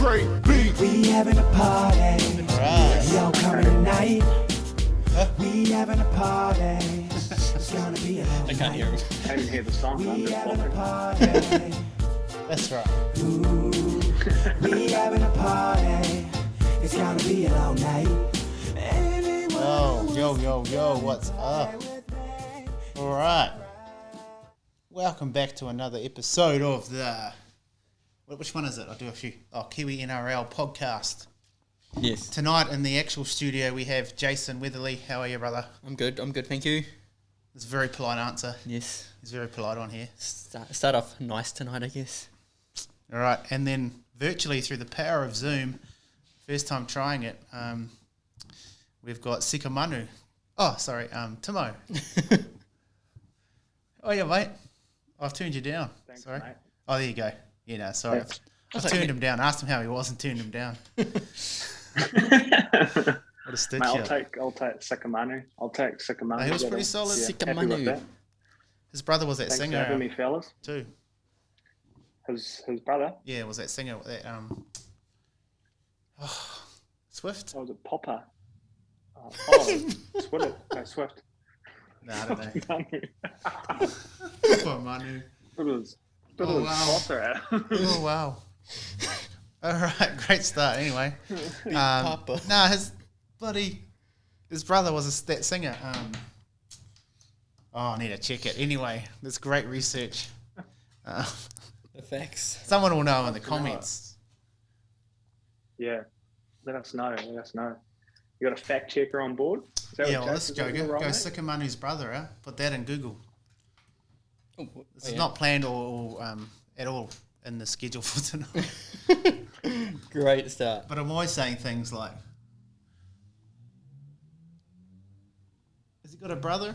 Trade beat. We having a party. Right. Y'all coming tonight. We having a party. It's gonna be a long I can't hear him. I didn't hear the song. I'm We just having a walking. party. That's right. We having a party. It's gonna be a long night. Yo, what's up? All right. Welcome back to another episode of the... Which one is it? I'll do a few. Kiwi NRL podcast. Yes. Tonight in the actual studio we have Jason Weatherly. How are you, brother? I'm good, thank you. It's a very polite answer. Yes. He's very polite on here. Start off nice tonight, I guess. All right. And then virtually through the power of Zoom, first time trying it, we've got Sikamanu. Timo. Oh, yeah, mate. I've turned you down. Thanks, sorry. mate. Oh, there you go. Yeah, no, sorry. I turned him down. Asked him how he was and turned him down. What a stitch. Mate, I'll take Sikamanu. I'll take Sikamanu. He was pretty solid. Yeah, happy Sikamanu. with that. His brother was that Thanks for singer having me, fellas. too. His brother. Yeah, was that singer that Swift? Oh, was it Popper? Swift. No, Swift. No, I don't know. Manu. Poor Manu. It was Oh, wow. closer at. Oh wow! All right, great start. Anyway, Papa. his brother was that singer. I need to check it. Anyway, that's great research. The facts. Someone will know in the comments. Yeah. Let us know. You got a fact checker on board? Is that Yeah, what well, let's Jason's go. doing, Go right, mate? Sicamanu's brother. Put that in Google. This is yeah. not planned or at all in the schedule for tonight. Great start. But I'm always saying things like, has he got a brother?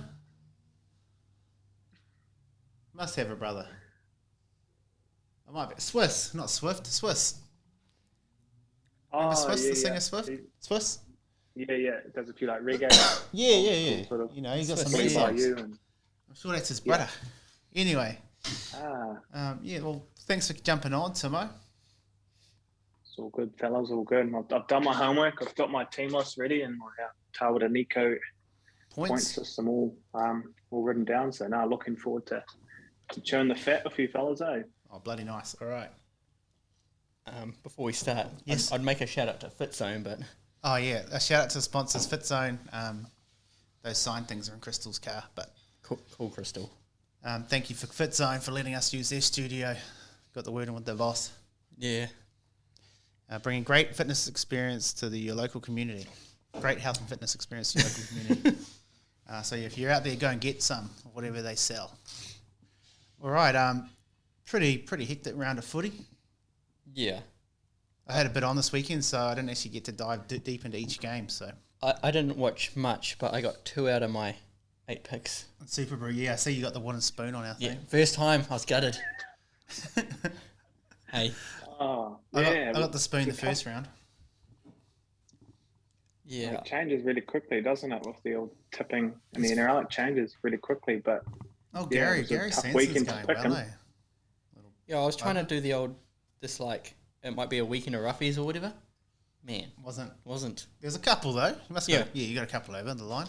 Must have a brother. I might be. Swiss, not Swift. Swiss. Remember Swiss, the singer Swift? Swiss? Yeah. It does a few like reggae. Yeah. Sort of You know, he's got some Swiss. lead by songs. you and I'm sure that's his brother. Anyway, ah. well, thanks for jumping on, Timo. It's all good, fellas. All good. I've done my homework. I've got my team list ready and my Tawada Nico point Points. system all written down. So now looking forward to churn the fat with you fellas, eh? Oh, bloody nice. All right. Before we start, Yes. I'd make a shout out to FitZone, but Oh, yeah. A shout out to the sponsors, FitZone. Those sign things are in Crystal's car. But cool Crystal. thank you for FitZone for letting us use their studio. Got the word in with the boss. Yeah. Bringing great fitness experience to your local community. Great health and fitness experience to your local community. So if you're out there, go and get some, whatever they sell. All right. Pretty hectic round of footy. Yeah. I had a bit on this weekend, so I didn't actually get to dive deep into each game. So I didn't watch much, but I got 2 out of my 8 picks. Super Brew, yeah. I see you got the wooden spoon on our Yeah. thing. First time, I was gutted. Hey. Oh, I yeah. got the spoon the first round. Yeah. It changes really quickly, doesn't it, with the old tipping in the NRL? It changes really quickly, but Oh, Yeah, Gary it was a tough Sanson's weekend to going pick well, him. eh? Yeah, I was trying to do the old, it might be a weekend of roughies or whatever. Man, wasn't. There's a couple though. You must Yeah. got, you got a couple over the line.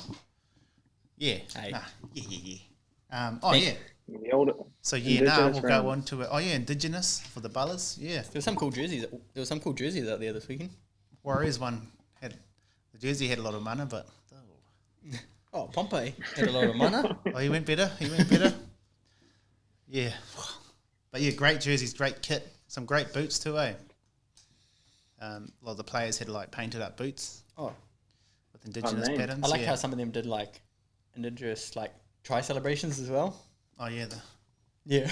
Yeah. Hey. Yeah. Thank- Yeah. the old So Indigenous we'll round. go on to it. Oh yeah, Indigenous for the Bullers. Yeah. There were some cool jerseys. Out there this weekend. Warriors one the jersey had a lot of mana, but Oh, Pompey had a lot of mana. he went better. Yeah. But yeah, great jerseys, great kit, some great boots too, eh? A lot of the players had like painted up boots Oh, with Indigenous man. patterns. I like yeah. how some of them did like Indigenous try celebrations as well. Oh yeah, Yeah,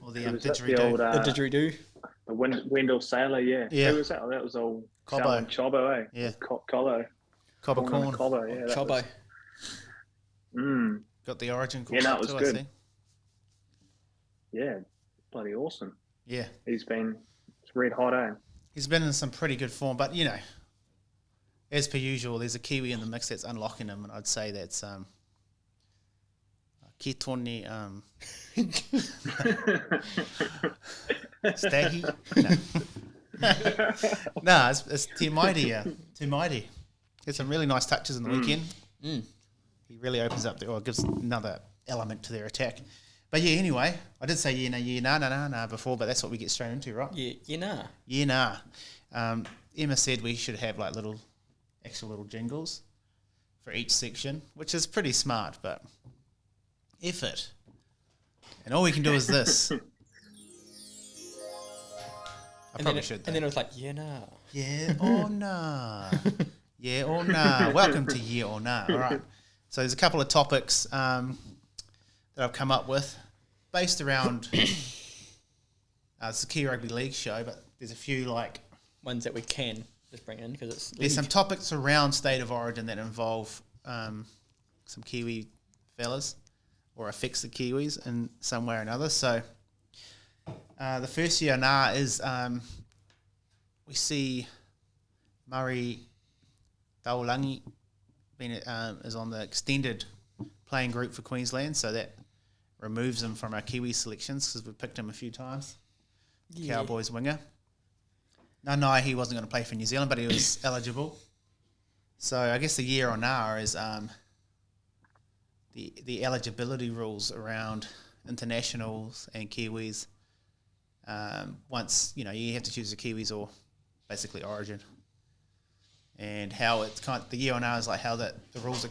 or the was that didgeridoo. the old the didgeridoo. the Wendell Sailor, yeah. Yeah. Who was that? Oh, that was old Cobbo. Sal and Chobbo, eh? Yeah. Cobbo. Copper Corn and corn. Cobbo, yeah. that Chobbo. was- Got the origin Yeah, no, call it was too, I good. see. Yeah, bloody awesome. Yeah. It's red hot, eh? He's been in some pretty good form, but you know, as per usual, there's a Kiwi in the mix that's unlocking him, and I'd say that's Kitoni Staggy. No. No, it's Timo. Gets some really nice touches in the weekend. He really opens up or gives another element to their attack. But yeah, anyway, I did say nah before, but that's what we get straight into, right? Yeah, nah. Emma said we should have like actual little jingles for each section, which is pretty smart, but effort. And all we can do is this. I probably should. And then it was like, yeah, nah. Yeah or nah. Yeah or nah. Welcome to Yeah or Nah. All right. So there's a couple of topics that I've come up with based around it's a Kiwi Rugby League show, but there's a few like ones that we can just bring in because it's there's some topics around State of Origin that involve some Kiwi fellas or affects the Kiwis in some way or another. So the first Yeah or Nah is we see Murray Daulangi is on the extended playing group for Queensland, so that removes him from our Kiwi selections because we've picked him a few times. Yeah. Cowboys winger. No, he wasn't going to play for New Zealand, but he was eligible. So I guess the Yeah or Nah is the eligibility rules around internationals and Kiwis. Once, you have to choose the Kiwis or basically Origin. And how it's the Yeah or Nah is like how the rules are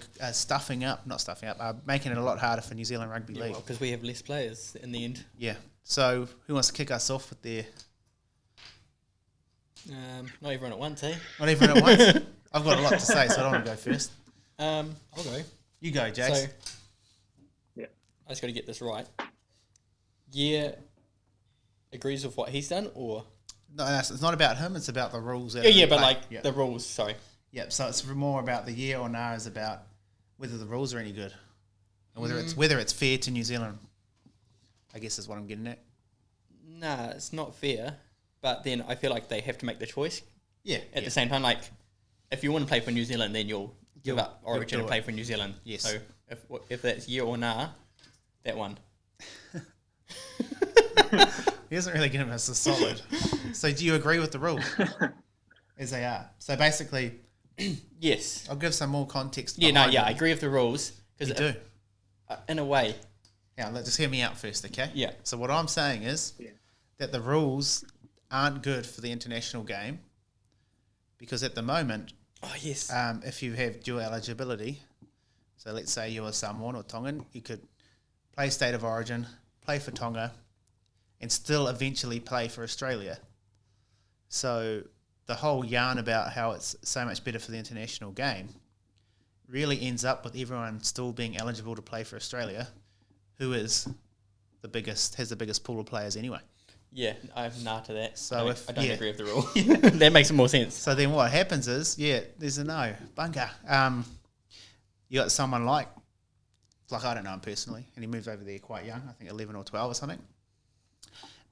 making it a lot harder for New Zealand Rugby League. Well, because we have less players in the end. Yeah. So who wants to kick us off with their... Not everyone at once, eh? Not everyone at once? I've got a lot to say, so I don't want to go first. I'll go. You go, Jace. So, yeah. I just got to get this right. Yeah agrees with what he's done, or... No, it's not about him, it's about the rules. But the rules, sorry. Yep, so it's more about the Yeah or Nah is about whether the rules are any good. And whether it's fair to New Zealand, I guess is what I'm getting at. Nah, it's not fair, but then I feel like they have to make the choice. Yeah. At the same time, like, if you want to play for New Zealand, then you'll give up Origin and play for New Zealand. Yes. So if that's Yeah or Nah, that one. He doesn't really give us a solid. So do you agree with the rules as they are? So basically, yes. I'll give some more context. I agree with the rules. You do? In a way. Yeah, just hear me out first, okay? Yeah. So what I'm saying is that the rules aren't good for the international game because at the moment, if you have dual eligibility, so let's say you're a Samoan or Tongan, you could play State of Origin, play for Tonga, and still eventually play for Australia. So the whole yarn about how it's so much better for the international game really ends up with everyone still being eligible to play for Australia, who is has the biggest pool of players anyway. Yeah, I have nah to that. So I don't agree with the rule. That makes more sense. So then what happens is, there's a no. Bunker. You got someone like I don't know him personally, and he moved over there quite young, I think 11 or 12 or something.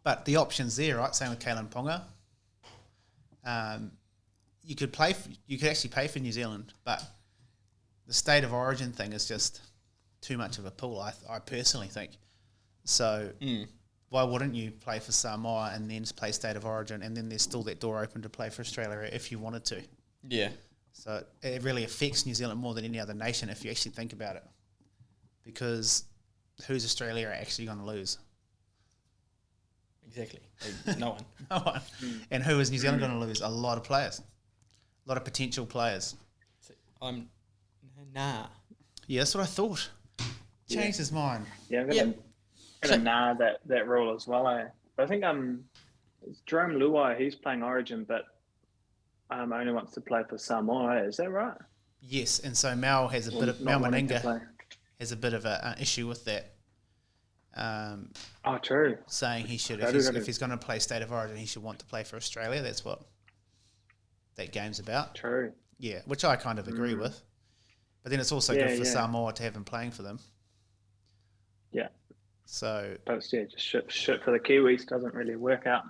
But the option's there, right? Same with Kalen Ponga. You could actually play for New Zealand, but the State of Origin thing is just too much of a pull, I personally think. So why wouldn't you play for Samoa and then play State of Origin, and then there's still that door open to play for Australia if you wanted to? Yeah. So it really affects New Zealand more than any other nation if you actually think about it. Because who's Australia actually going to lose? Exactly. No one. No one. And who is New Zealand going to lose? A lot of players. A lot of potential players. I'm nah. Yeah, that's what I thought. Changed his mind. Yeah, I'm gonna nah that rule as well. I think it's Jerome Luai. He's playing Origin, but only wants to play for Samoa. Is that right? Yes, and so Mal has Mal Meninga has a bit of an issue with that. True. Saying he should, if he's going to play State of Origin, he should want to play for Australia. That's what that game's about. True. Yeah, which I kind of agree with. But then it's also good for Samoa to have him playing for them. Yeah. So. But just shit for the Kiwis doesn't really work out.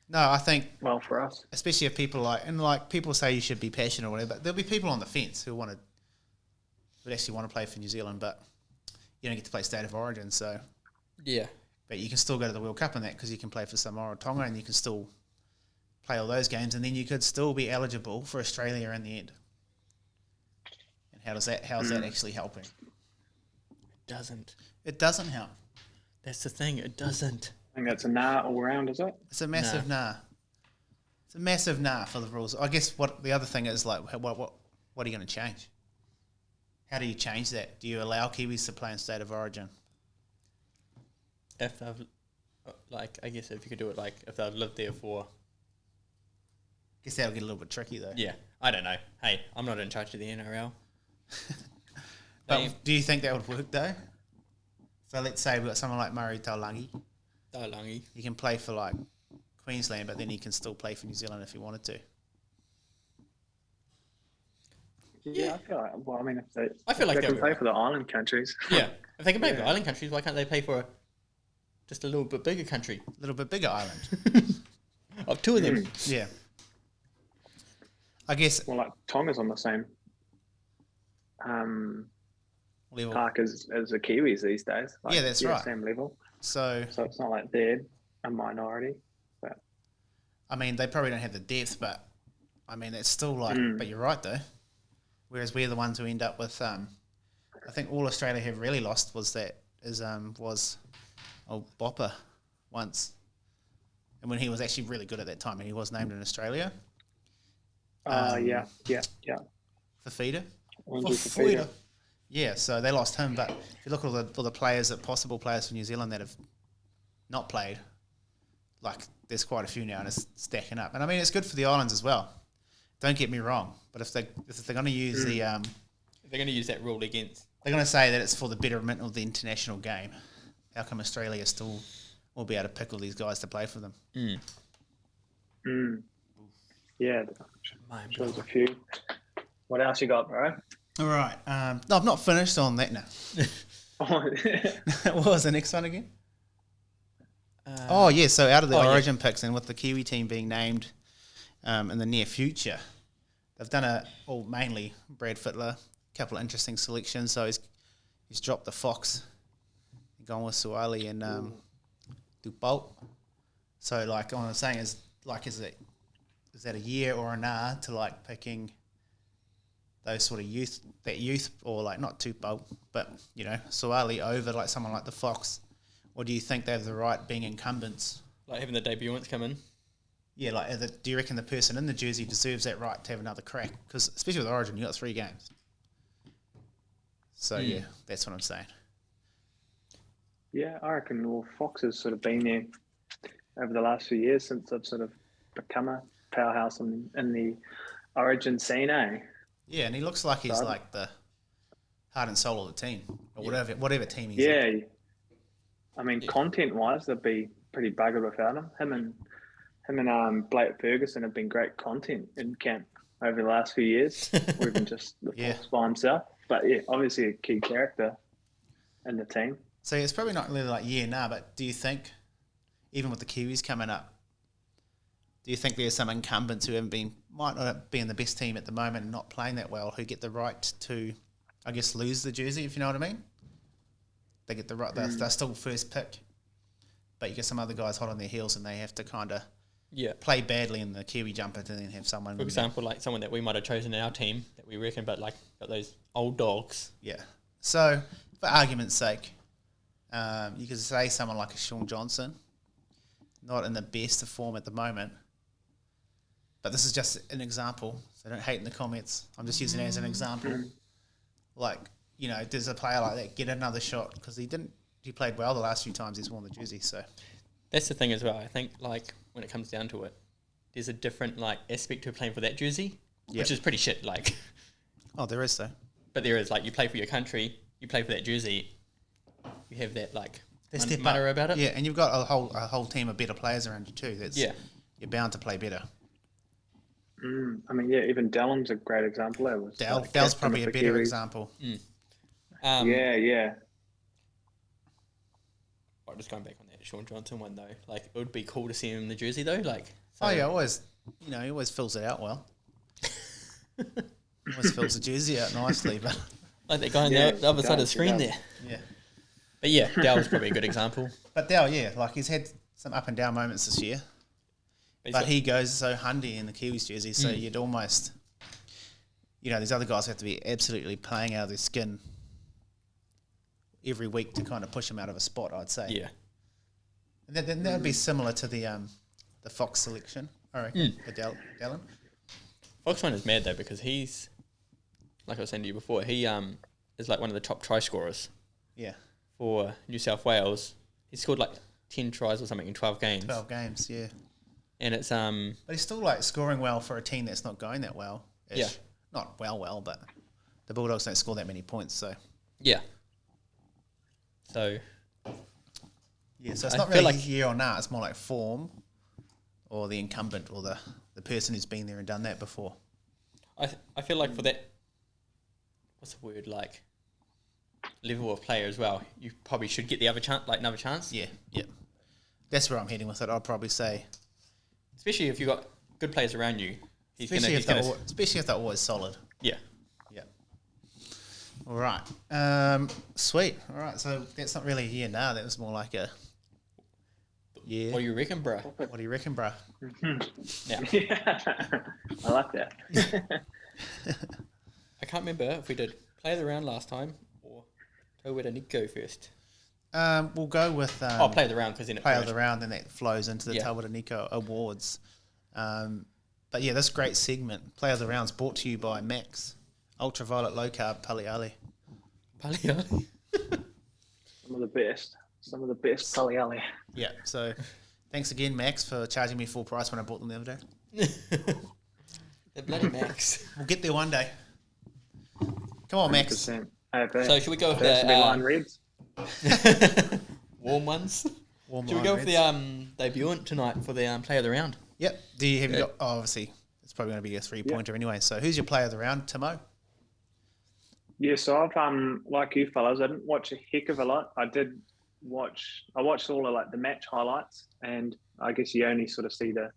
No, I think. Well, for us. Especially if people people say you should be passionate or whatever, but there'll be people on the fence who would actually want to play for New Zealand, but you don't get to play State of Origin, so. Yeah. But you can still go to the World Cup in that because you can play for Samoa or Tonga and you can still play all those games, and then you could still be eligible for Australia in the end. And how's that actually helping? It doesn't help. That's the thing. It doesn't. I think that's a nah all round, is it? It's a massive nah. It's a massive nah for the rules. I guess what the other thing is, like, what are you going to change? How do you change that? Do you allow Kiwis to play in State of Origin? If they've, I guess if you could do it, like, if they've lived there for... I guess that'll get a little bit tricky, though. Yeah, I don't know. Hey, I'm not in charge of the NRL. But do you think that would work, though? So let's say we've got someone like Murray Taulangi. He can play for, like, Queensland, but then he can still play for New Zealand if he wanted to. Yeah, I feel like. Well, I mean, if they can be play right. for the island countries. Yeah, if they can play for island countries, why can't they play for just a little bit bigger country? A little bit bigger island. Of two of them. Yeah. I guess. Well, like Tonga's on the same level. park as the Kiwis these days. Like, Yeah, that's right. Same level. So it's not like they're a minority. But I mean, they probably don't have the depth, but I mean, it's still like. But you're right, though. Whereas we're the ones who end up with. I think all Australia have really lost was old Bopper once, and when he was actually really good at that time, and he was named in Australia. yeah. For feeder. Andrew Fafita. Yeah, so they lost him, but if you look at all the players, possible players for New Zealand that have not played, like there's quite a few now, and it's stacking up. And I mean, it's good for the islands as well. Don't get me wrong, but if they're going to use if they're going to use that rule against, they're going to say that it's for the betterment of the international game. How come Australia still will be able to pick all these guys to play for them? Yeah, sure there's a few. What else you got, bro? All right. No, I've not finished on that now. What was the next one again? So out of the Origin picks, and with the Kiwi team being named in the near future, they've done mainly Brad Fittler, a couple of interesting selections. So he's dropped the Fox, gone with Suwali and Dupault. So like what I'm saying is, like, is that a year or a nah to like picking those sort of youth, or like not Tupou, but you know, Suwali over like someone like the Fox? Or do you think they have the right being incumbents? like having the debutants come in. Yeah, like do you reckon the person in the jersey deserves that right to have another crack? Because especially with Origin, you got 3 games. So yeah, that's what I'm saying. Yeah, I reckon Fox has sort of been there over the last few years since they've sort of become a powerhouse in the Origin scene, eh? Yeah, and he looks like he's like the heart and soul of the team, or whatever team he's in. Yeah, I mean, content-wise, they'd be pretty buggered without him. Him and Blake Ferguson have been great content in camp over the last few years, or even just the Fox by himself. But yeah, obviously a key character in the team. So it's probably not really like but do you think, even with the Kiwis coming up, do you think there's some incumbents who might not be in the best team at the moment and not playing that well, who get the right to, I guess, lose the jersey, if you know what I mean? They get the right, they're still first pick, but you get some other guys hot on their heels and they have to kind of play badly in the Kiwi jumper to then have someone. For example, like someone that we might have chosen in our team that we reckon, but like got those old dogs. Yeah. So, for argument's sake, you could say someone like a Sean Johnson, not in the best of form at the moment, but this is just an example, so don't hate in the comments. I'm just using it as an example. Like, you know, does a player like that get another shot? Because he played well the last few times he's worn the jersey, so. That's the thing as well. I think, like, when it comes down to it, there's a different, like, aspect to playing for that jersey, which is pretty shit, like. Oh, there is, though. But there is, like, you play for your country, you play for that jersey, you have that, like, mutter about it. Yeah, and you've got a whole team of better players around you too. You're bound to play better. I mean, yeah, even Dallum's a great example. Dell's probably a better example. Yeah. Just going back on that Sean Johnson one though, like it would be cool to see him in the jersey though. Like, he always fills it out well. Always fills the jersey out nicely, but like that guy on the other side of the screen there. Yeah. But yeah, Dell was probably a good example. But Dell, like he's had some up and down moments this year. But he goes so handy in the Kiwis jersey, so you'd almost, these other guys have to be absolutely playing out of their skin every week to kind of push him out of a spot, I'd say. Yeah. And then that would be similar to the Fox selection, I reckon, for Dallin. Fox one is mad though because he's, like I was saying to you before, he is like one of the top try scorers. Yeah. For New South Wales. He scored like 10 tries or something in 12 games. 12 games, yeah. And it's But he's still like scoring well for a team that's not going that well. Yeah. Not well, but the Bulldogs don't score that many points, so. Yeah. So. Yeah, so it's not really like year or nah, it's more like form or the incumbent or the person who's been there and done that before. I feel like for that, what's the word, like level of player as well, you probably should get the other chance, like another chance. Yeah. That's where I'm heading with it. I'd probably say, especially if you've got good players around you. Especially if they're always solid. Yeah. All right. Sweet. All right. So that's not really a year now. That was more like a year. What do you reckon, bruh? What do you reckon, bruh? Yeah. I like that. I can't remember if we did play of the round last time or where did Nick go first? We'll go with play of the round because then play of the round, and that flows into the Talbot Nico Awards. But yeah, this great segment, play of the rounds, brought to you by Max Ultraviolet Low Carb Paliali. Paliali. Some of the best Paliali. Yeah. So thanks again, Max, for charging me full price when I bought them the other day. The bloody Max. We'll get there one day. Come on, Max. 100%. So should we go with the line reds? Warm ones? Should we go with the debutant tonight for the play of the round? Yep. Have you got? Oh, obviously, it's probably going to be a 3-pointer anyway. So who's your player of the round, Timo? Yeah, so I've like you fellas, I didn't watch a heck of a lot. I watched all of like the match highlights, and I guess you only sort of see the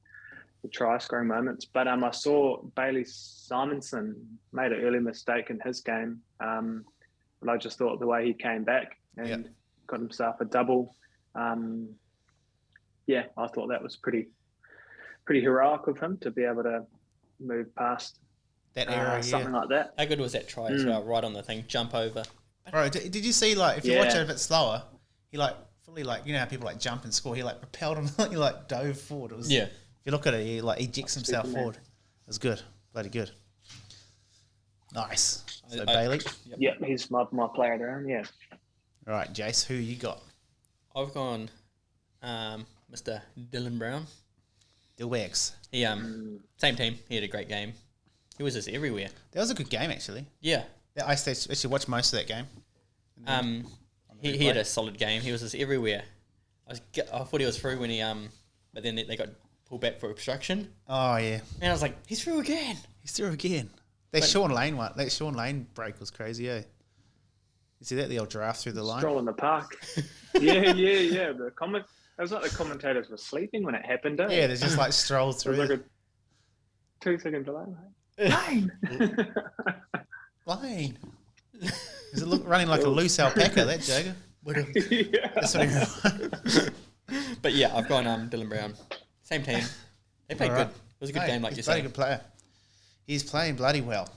try scoring moments. But I saw Bailey Simonson made an early mistake in his game. But I just thought the way he came back and got himself a double. I thought that was pretty heroic of him to be able to move past that era, something like that. How good was that try as well? Right on the thing, jump over. Bro, did you see, like, if you watch it a bit slower, he like fully, like, you know how people like jump and score, he like propelled him, he like dove forward. It was, if you look at it, he like ejects himself forward. It was good, bloody good. Nice. So Bailey. Yep, he's my player there. Yeah. All right, Jace, who you got? I've gone Mr. Dylan Brown. Dillbags. He same team. He had a great game. He was just everywhere. That was a good game, actually. Yeah. I actually watched most of that game. He had a solid game. He was just everywhere. I thought he was through when he but then they got pulled back for obstruction. Oh yeah. And I was like, he's through again. That Sean Lane break was crazy, eh? You see that, the old giraffe through the line? Stroll in the park. Yeah. It was like the commentators were sleeping when it happened. Yeah, they just like strolled through. It was like a 2-second delay. Lane. Lane. Is it running like a loose alpaca, that Jagger? That's what he But yeah, I've gone Dylan Brown. Same team. They played good. It was a good game, like you said. He's a good player. He's playing bloody well.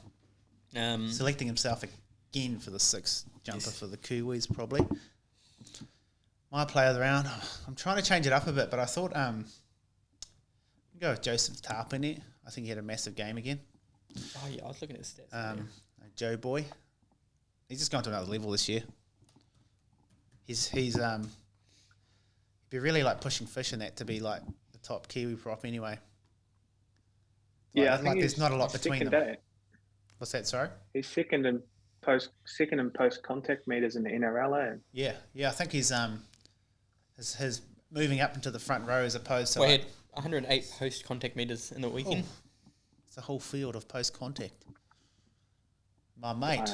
Selecting himself again for the 6th jumper for the Kiwis, probably. My player of the round, I'm trying to change it up a bit, but I thought go with Joseph Tarpany. I think he had a massive game again. Oh yeah, I was looking at his stats. Joe Boy. He's just gone to another level this year. He'd be really like pushing fish in that to be like the top Kiwi prop anyway. I think there's not a lot between them. What's that? Sorry. He's second in post contact meters in the NRL. Yeah. I think he's his moving up into the front row as opposed to. He had 108 post contact meters in the weekend. Oh, it's a whole field of post contact. My mate,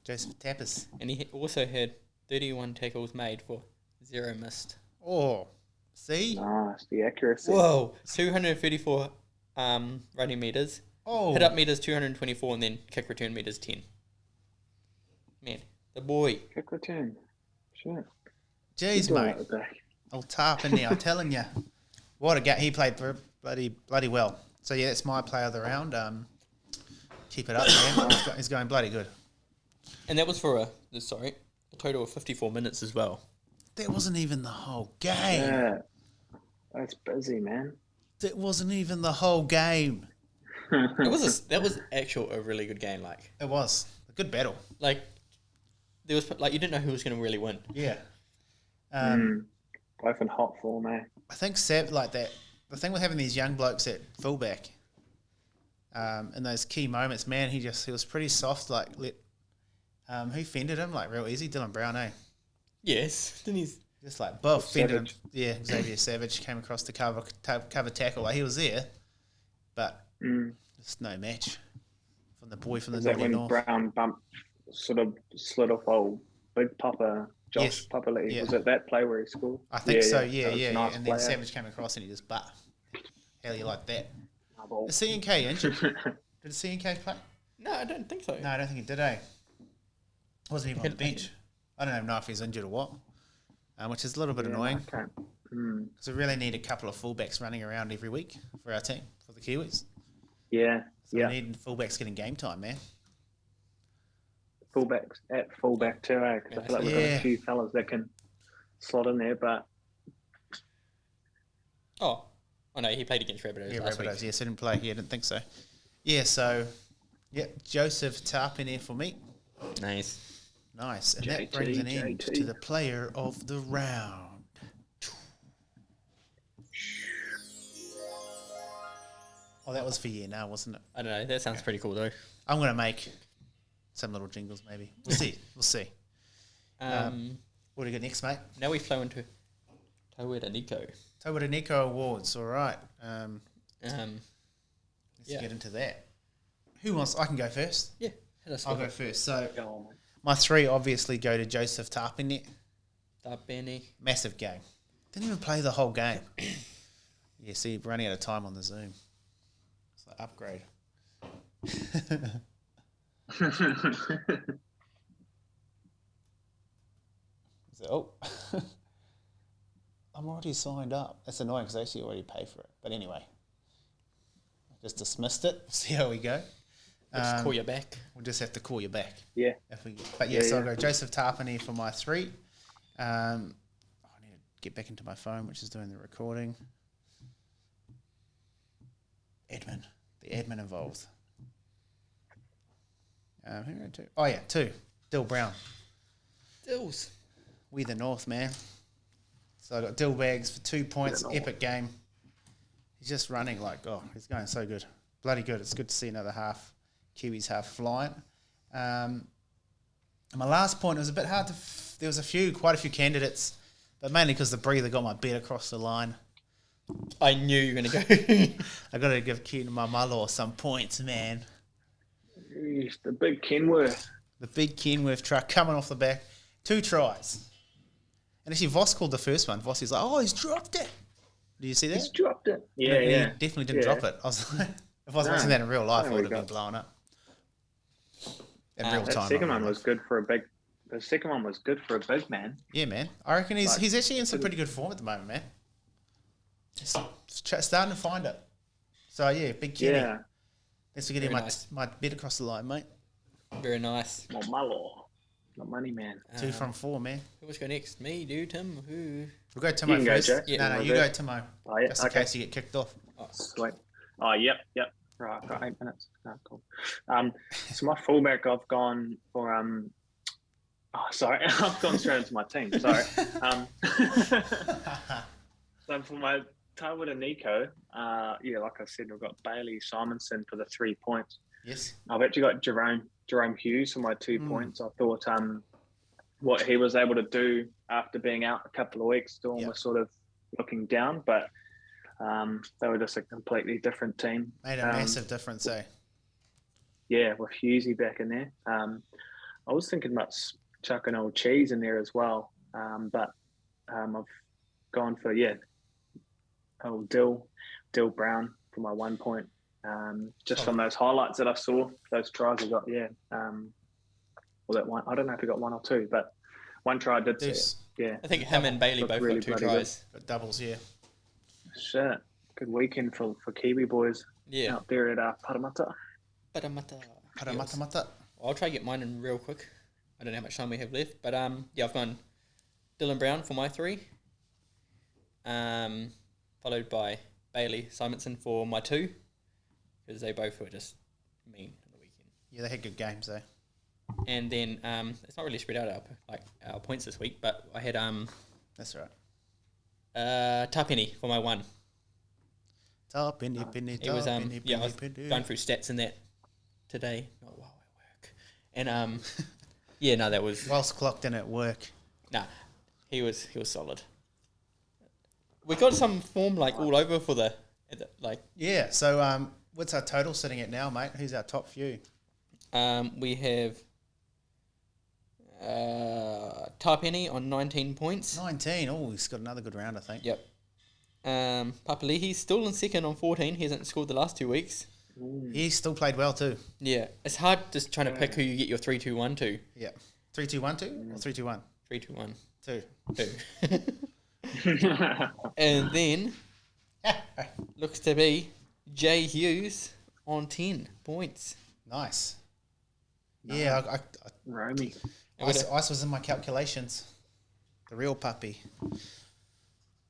Joseph Tapas, and he also had 31 tackles made for 0 missed. Oh, see, nice, the accuracy. Whoa, 234 running meters. Oh, hit up meters 224, and then kick return meters 10. Man, the boy. Kick return, sure. Jeez, mate. I'll tap in there. I'm telling you, What a game. He played bloody well. So, yeah, that's my player of the round. Keep it up, man. He's going bloody good. And that was for a total of 54 minutes as well. That wasn't even the whole game. Yeah, that's busy, man. That wasn't even the whole game. That was a really good game. Like It was a good battle. there was you didn't know who was going to really win. Yeah. Both in hot form, eh? I think like that. The thing with having these young blokes at fullback, in those key moments, man, he was pretty soft. Like who fended him like real easy? Dylan Brown, eh? Yes, didn't he? Just like both fended him. Savage. Yeah, Xavier Savage came across the cover tackle. Like he was there, but just no match from the boy from the Is that Northern when North. Brown bumped, sort of slid off old Big Papa, Josh Yes. Papali'i? Yeah. Was it that play where he scored? I think so. That Yeah. was a nice And then play, eh? Savage came across and he just How you like that? Ball. Is CNK injured? Did CNK play? No, I don't think so. No, I don't think he did, eh? Wasn't even on the He had- bench. I don't even know if he's injured or what, which is a little bit annoying Okay. because we really need a couple of fullbacks running around every week for our team, for the Kiwis. Yeah, So yeah. we need fullbacks getting game time, man. Fullbacks at fullback too, eh? 'Cause I feel like we've got Yeah. a few fellas that can slot in there, but Oh no, he played against Rabbitohs Yeah, last week. Rabbitohs. Yes, I didn't play. Yeah, I didn't think so. Yeah, so, Joseph Tarp in there for me. Nice. Nice. And that JT, brings an end JT. to the player of the round. Oh, that was for now, wasn't it? I don't know. That sounds pretty cool though. I'm going to make some little jingles, maybe. We'll see. We'll see. What do you got next, mate? Now we flow into Tauera Nico. Tauera Nico Awards. All right. Let's Yeah. get into that. Who wants? I can go first. Yeah, hit us I'll with go it. first. So go on, mate. my three obviously go to Joseph Tarpinet. Benny. Massive game. Didn't even play the whole game. Yeah, see, we're running out of time on the Zoom. It's like upgrade. Oh, I'm already signed up. That's annoying because I actually already paid for it. But anyway, I just dismissed it. See how we go. Let's call you back. We'll just have to call you back. Yeah. But Yeah, so I'll yeah. go Joseph Tarpany for my three. I need to get back into my phone, which is doing the recording. Edmund. The admin involved. Who are two? Oh, yeah, two. Dill Brown. Dills. We the North, man. So I got Dill Bags for 2 points. North. Epic game. He's just running he's going so good. Bloody good. It's good to see another half, Kiwis half flying. And my last point, it was a bit hard to... there was quite a few candidates, but mainly because the breather got my bet across the line. I knew you were going to go. I got to give Keaton my Muller some points, man. Jeez, the big Kenworth. The big Kenworth truck coming off the back. 2 tries. And actually, Voss called the first one. Voss is like, oh, he's dropped it. Did you see that? He's dropped it. Yeah, He yeah. definitely didn't Yeah. drop it. I was like, if I was No. watching that in real life, I There would we have been go. blown up. In That real That time. second I one mean. was good for a big. The second one was good for a big man. Yeah, man. I reckon he's Like, he's actually in some pretty good form at the moment, man. Just starting to find it. So, yeah, big Kenny. Yeah. Thanks for getting Very my, nice. my bet across the line, mate. Very nice. Not Muller. Not money man. 2 from 4, man. Who wants to go next? Me, dude, Tim, who? We'll go Timo You can go, first. Jack. Yeah. No, You you wanna go do Timo. Oh, yeah. Just in Okay. case you get kicked off. Sweet. Oh, yep. Right, I've got 8 minutes. Oh, cool. So my fullback, I've gone for sorry, I've gone straight into my team. Sorry. So for my Tauera Nico, like I said, we've got Bailey Simonson for the 3 points. Yes. I've actually got Jerome Hughes for my 2 points. I thought what he was able to do after being out a couple of weeks, Storm Yep. was sort of looking down, but they were just a completely different team. Made a massive difference, eh? Yeah, with Hughesy back in there. I was thinking about chucking old Cheese in there as well, but I've gone for old Dill Brown for my 1 point. Just from those highlights that I saw, those tries I got. Well, that one, I don't know if he got 1 or 2, but one try I did see. Deuce. Yeah, I think him and Bailey Looked both really got 2 bloody tries. Got doubles, yeah. Shit. Good weekend for Kiwi boys Yeah. out there at Parramatta. Paramata. I'll try to get mine in real quick. I don't know how much time we have left, but yeah, I've gone Dylan Brown for my 3. Followed by Bailey Simonson for my 2, because they both were just mean on the weekend. Yeah, they had good games though. And then it's not really spread out our points this week, but I had That's right. Tapeni for my 1. Top in it, It was I was going through stats in that today, not while I work, and yeah, no, that was whilst clocked in at work. nah, he was solid. We got some form like all over for the Yeah. So what's our total sitting at now, mate? Who's our top few? we have Tapeni on 19 points. 19. Oh, he's got another good round, I think. Yep. Papalihi's still in second on 14. He hasn't scored the last 2 weeks. He's still played well too. Yeah, it's hard just trying to pick who you get your 3-2-1 to. Yeah. 3-2-1-2 or 3-2-1? 3-2-1. 2. 2. And then looks to be Jay Hughes on 10 points. Nice. Yeah, Romy. Ice was in my calculations. The real puppy.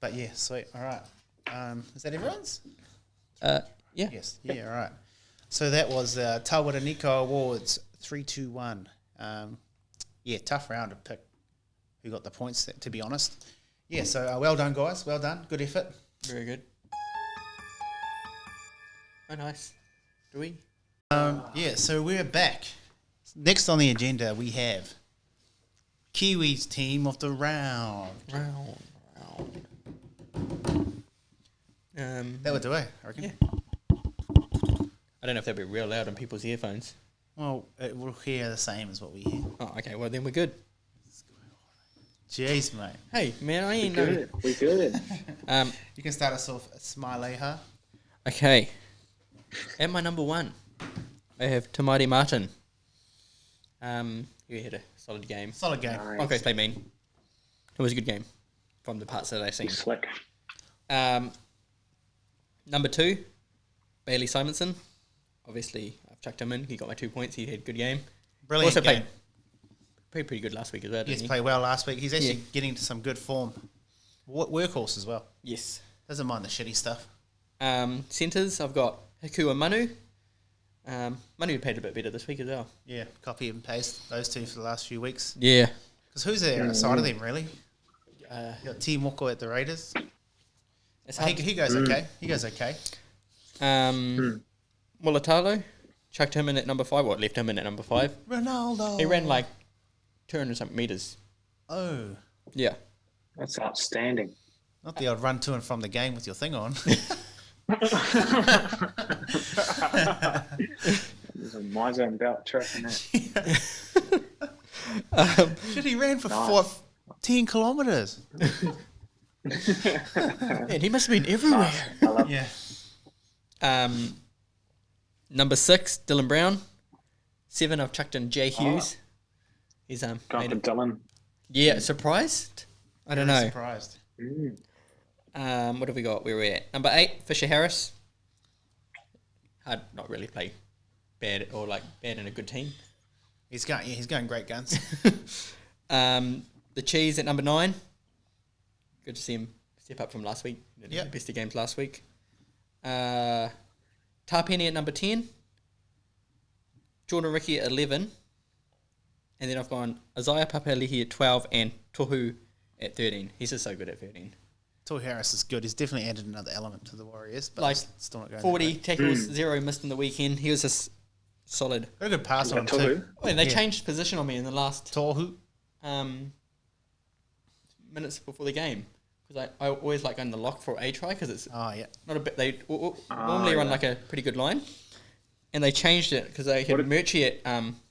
But yeah, sweet. All right. Is that everyone's? Yeah. Yes. Yeah, all right. So that was Tawara Nico Awards 3-2-1. Yeah, tough round to pick who got the points, to be honest. Yeah, so well done, guys. Well done. Good effort. Very good. Oh, nice. Do we? Yeah, so we're back. Next on the agenda, we have Kiwi's team of the round. Round. That would do it, I reckon. Yeah. I don't know if that'll be real loud on people's earphones. Well, it will hear the same as what we hear. Oh, okay. Well, then we're good. Jeez, mate. Hey, man, I ain't know. Good. We good. You can start us off, Smiley, huh? Okay. At my number 1, I have Tamati Martin. He had a solid game. Solid game. Nice. Broncos played mean. It was a good game from the parts that I seen. Slick. Number 2, Bailey Simonson. Obviously, I've chucked him in. He got my 2 points. He had a good game. Brilliant Also game. played pretty good last week as well, didn't Yes, he? played well last week. He's actually Yeah. getting into some good form. Workhorse as well. Yes. Doesn't mind the shitty stuff. Centres, I've got Hiku and Manu. Manu played a bit better this week as well. Yeah, copy and paste those two for the last few weeks. Yeah. Because who's there outside of them, really? Uh, You got Timo at the Raiders. it's He, hard. he goes okay. He goes okay. Mulatalo, chucked him in at number 5. Left him in at number 5. Ronaldo. He ran like 200 something meters. Oh, Yeah. That's outstanding. not the odd run to and from the game with your thing on. There's a miser and belt tracking that. Shit, he ran for Nice. 10 kilometres. Man, he must have been everywhere. I love Yeah. Number 6, Dylan Brown. 7, I've chucked in Jay Hughes. He's going made for a, Dylan. yeah, surprised? I don't Very know. Surprised. What have we got? Where are we at? Number 8, Fisher Harris. Hard not really play bad or like bad in a good team. He's going great guns. The Cheese at number 9. Good to see him step up from last week. He did Yep. the best of games last week. Tarpenny at number 10. Jordan Ricky at 11. And then I've gone Isaiah Papalihi at 12 and Tohu at 13. He's just so good at 13. Tor Harris is good. He's definitely added another element to the Warriors. But Like, it's still not going 40 that tackles, 0 missed in the weekend. He was just solid. way. Got a good pass on him Tohu? too. Oh, and they Yeah. changed position on me in the last Tohu. minutes before the game. Because I always like going the lock for a try because it's Oh, yeah. not a bit. They normally run yeah. like a pretty good line, and they changed it because they had What Murchie at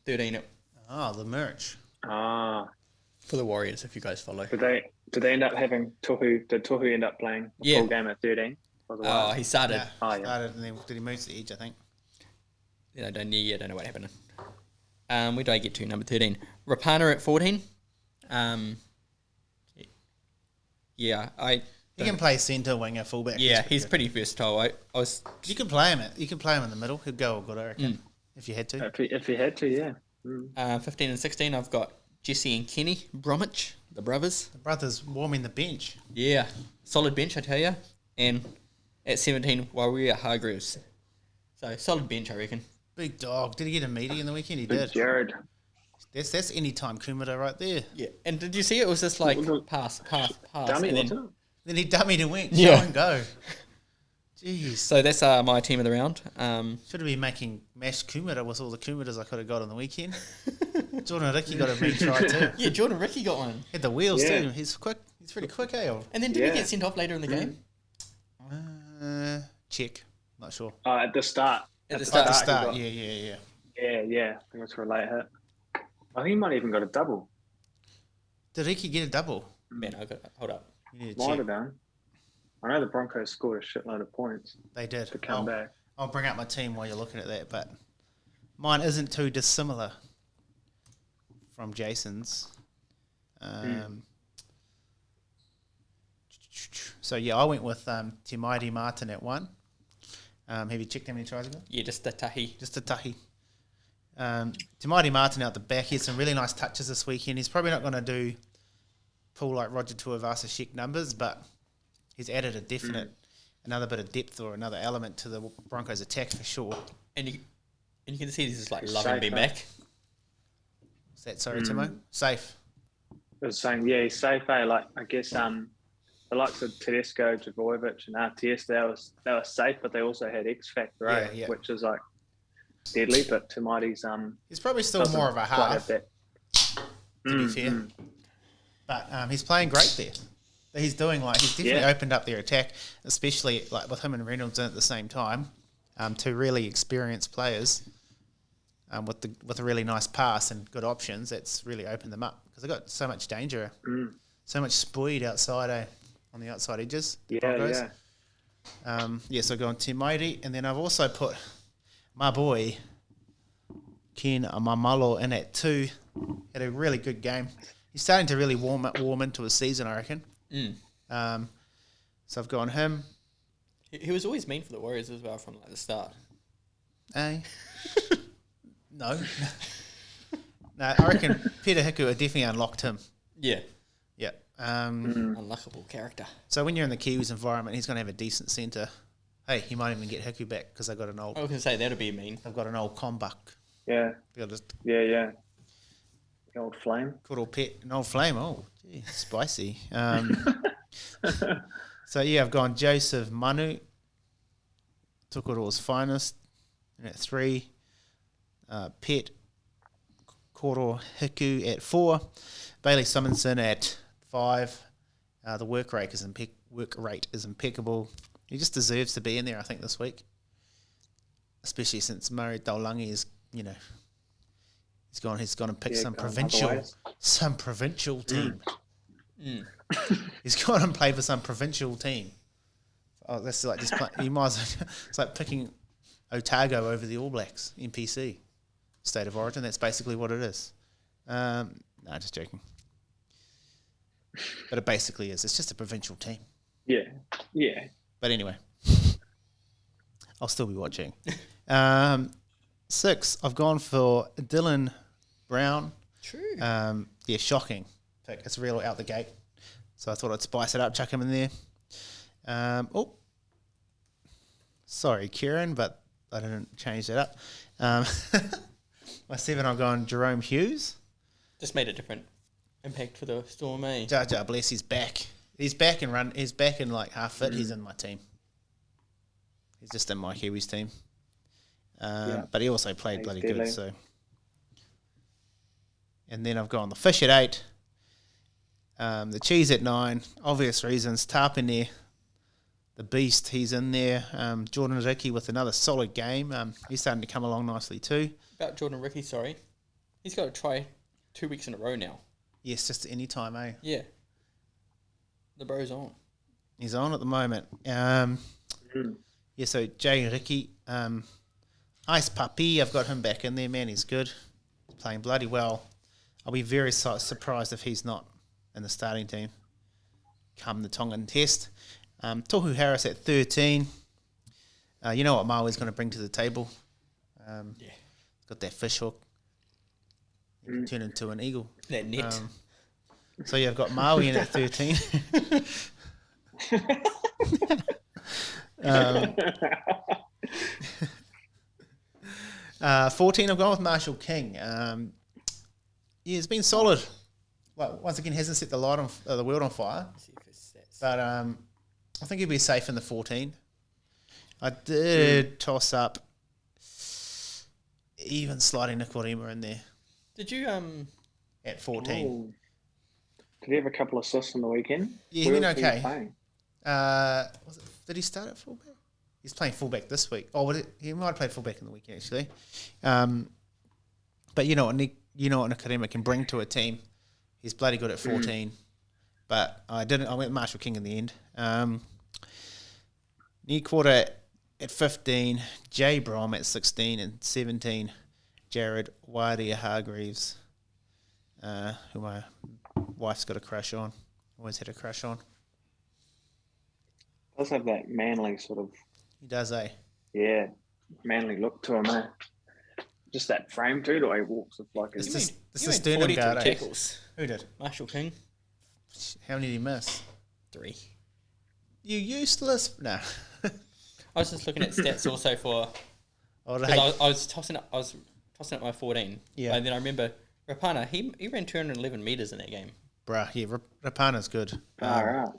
13 Oh, the merch. for the Warriors. If you guys follow, Did they end up having Tohu? Did Tohu end up playing the Yeah. full game at 13? For the oh, Wild? he started. Yeah. Oh, yeah. Started and then did he move to the edge, I think. I don't know what happened. Where do I get to? Number 13, Rapana at 14. Yeah, He can play centre, winger, fullback. Yeah, he's good. pretty versatile. I was You can play him. You can play him in the middle. He'd go all good, I reckon, if you had to. If he had to, yeah. 15 and 16. I've got Jesse and Kenny Bromwich, the brothers. The brothers warming the bench. Yeah, solid bench, I tell you. And at 17, Warrior Hargreaves. So solid bench, I reckon. Big dog. Did he get a meaty in the weekend? He Big did. Jared. That's anytime Kumara right there. Yeah, and did you see it was just like pass, Dummy, and then, wasn't it? Then he dummied and went. Yeah. Show and go. Jeez. So that's my team of the round. Should have been making mashed kumara with all the kumaras I could have got on the weekend. Jordan Ricky got a big try too. Yeah, Jordan Ricky got one. Had the wheels Yeah. too. He's quick. He's pretty quick, eh? And then did he Yeah. get sent off later in the game? Check. Not sure. At the start. At the At start. the he start, got- yeah. Yeah. I think it was for a late hit. I think he might even got a double. Did Ricky get a double? Man, hold up. You need to Might check. have done. I know the Broncos scored a shitload of points They did. to come back. I'll bring up my team while you're looking at that, but mine isn't too dissimilar from Jason's. So yeah, I went with Timo Martin at 1. Have you checked how many tries he got? Yeah, just the tahi. Just a tahi. Timo Martin out the back. He had some really nice touches this weekend. He's probably not going to pull like Roger Tuivasa-Sheck numbers, but he's added a definite another bit of depth or another element to the Broncos' attack for sure. And you can see this is like He's loving safe, being eh? back. Is that sorry, Timo? Safe. I was saying, yeah, he's safe, eh? Like, I guess the likes of Tedesco, Javovic, and RTS, they were safe, but they also had X Factor, eh? Yeah. Which is like deadly. But Timothy's He's probably still doesn't more of a quite have half, that. to be fair. But he's playing great there. He's definitely opened up their attack, especially like with him and Reynolds in at the same time. Two really experienced players with a really nice pass and good options. That's really opened them up because they've got so much danger, so much speed outside, on the outside edges. the Broncos. So I've gone Timothy, and then I've also put my boy Ken Mamalo in at 2. Had a really good game. He's starting to really warm into his season, I reckon. So I've gone him. He was always mean for the Warriors as well from like the start. No. No, I reckon Peter Hiku definitely unlocked him. Yeah, Yeah. unluckable character. So when you're in the Kiwis environment, he's going to have a decent centre. Hey, he might even get Hiku back because I've got an I was going to say that'd be mean. old Combuck. Yeah, The yeah. The old flame. good old pet, an old flame. Oh, gee, spicy. So yeah, I've gone Joseph Manu. Took it all his finest. And at 3, Pet Koro Hiku at 4, Bailey Simonson at 5. The work rate is impeccable. He just deserves to be in there, I think, this week, especially since Murray Daulangi is, he's gone and picked some gone provincial team. He's gone and played for some provincial team. Oh, that's like just you might as well, it's like picking Otago over the All Blacks, NPC, State of Origin. That's basically what it is. No, just joking. But it basically is. It's just a provincial team. Yeah. But anyway, I'll still be watching. 6, I've gone for Dylan Brown. True. Shocking pick. It's real out the gate. So I thought I'd spice it up, chuck him in there. Sorry, Kieran, but I didn't change that up. My 7, I've gone Jerome Hughes. Just made a different impact for the Storm, eh? Jar Jar Bless, he's back. He's back and run. He's back and like half fit. He's in my team. He's just in my Kiwis team. But he also played He's bloody deadly. good. So, and then I've gone the Fish at 8. The Cheese at 9. Obvious reasons. Tarp in there. The Beast, he's in there. Jordan Ricky with another solid game. He's starting to come along nicely too. About Jordan Ricky, sorry. He's got to try 2 weeks in a row now. Yes, just any time, eh? Yeah. The bro's on. He's on at the moment. So Jay Ricky, Ice Puppy, I've got him back in there, man. He's good. He's playing bloody well. I'll be very surprised if he's not in the starting team. come the Tongan Test. Tohu Harris at 13. You know what Maui's going to bring to the table. He's got that fish hook. He can turn into an eagle. That net. So you've got Maui in at 13. 14, I've gone with Marshall King. It's been solid. Well, once again, hasn't set the world on fire. But I think he'll be safe in the 14. I did toss up even sliding Nikorima in there Did you at 14. Ooh. Did he have a couple of assists on the weekend? Yeah, he Where went was he okay. playing? Did he start at fullback? He's playing fullback this week. He might have played fullback in the weekend actually. But you know what Nikorima can bring to a team. He's bloody good at 14. But I went with Marshall King in the end. Near quarter at 15, Jay Brom at 16 and 17, Jared Wadia Hargreaves, who my wife's got a crush on, always had a crush on. Does have that manly sort of, He does, manly look to him, eh? Just that frame too, the way he walks with like It's his... the sternum guard, eh? tackles. Who did? Marshall King, How many did he miss? 3. You useless. No. I was just looking at stats also for. I would 'cause hate- I was tossing up. I was tossing up my 14. Yeah. And then I remember Rapana. He ran 211 meters in that game. Bruh, yeah, Rapana's good. Alright.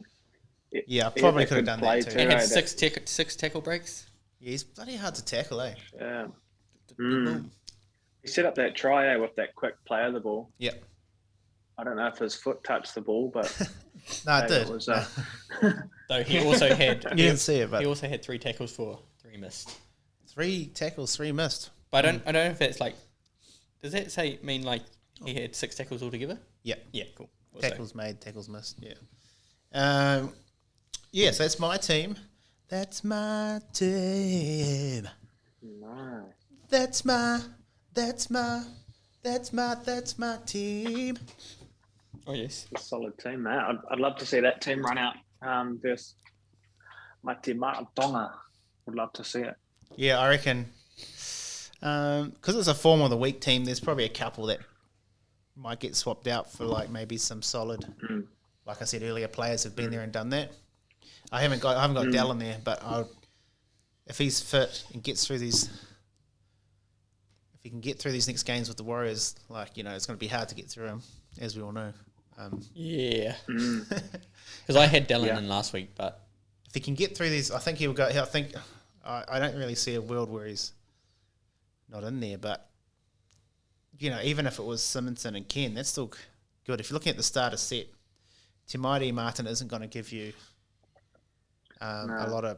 Yeah, I probably could have done play that too. too. And had Right. six tackle breaks. Yeah, he's bloody hard to tackle, eh? Yeah. Boom. He set up that try with that quick play of the ball. Yep. I don't know if his foot touched the ball, but No, it hey, did. it was, Though he also had. You didn't see it, but He also had 3 tackles for 3 missed. 3 tackles, 3 missed. But I don't know if that's like. Does that mean like he had 6 tackles altogether? Yep. Yeah, cool. Also, Tackles made, tackles missed. Yeah. So that's my team. That's my team. nice. That's my team. Oh yes. A solid team, man. I'd love to see that team run out versus Mate Tonga. Would love to see it. Yeah, I reckon. Because it's a form of the week team, there's probably a couple that might get swapped out for like maybe some solid, like I said earlier, players have been there and done that. I haven't got Dell in there, but if he's fit and gets through these, if he can get through these next games with the Warriors, like it's going to be hard to get through them, as we all know. Yeah. Because I had Dallin in last week, but If he can get through these, I think he'll go. I think I don't really see a world where he's not in there, but even if it was Simonson and Ken, that's still good. If you're looking at the starter set, Timaiti Martin isn't going to give you a lot of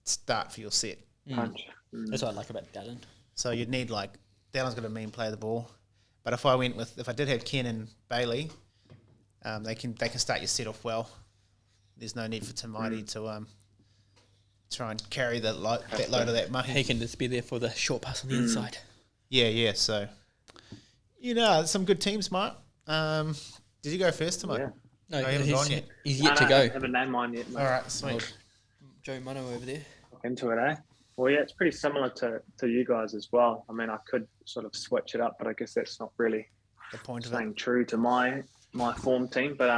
start for your set. Punch. that's what I like about Dallin. So you'd need Dallon's got to play the ball. But if I did have Ken and Bailey, they can start your set off well. There's no need for Timaiti to try and carry that load of that mahi. He can just be there for the short pass on the inside. Yeah. So, some good teams, Mark. Did you go first, Timo? Yeah. No, I haven't gone yet. He's yet No, to go. I haven't named mine yet, mate. All right, sweet. Joe Mono over there. Look into it, eh? Well, yeah, it's pretty similar to you guys as well. I mean, I could sort of switch it up, but I guess that's not really The point of it. staying true to my form team. But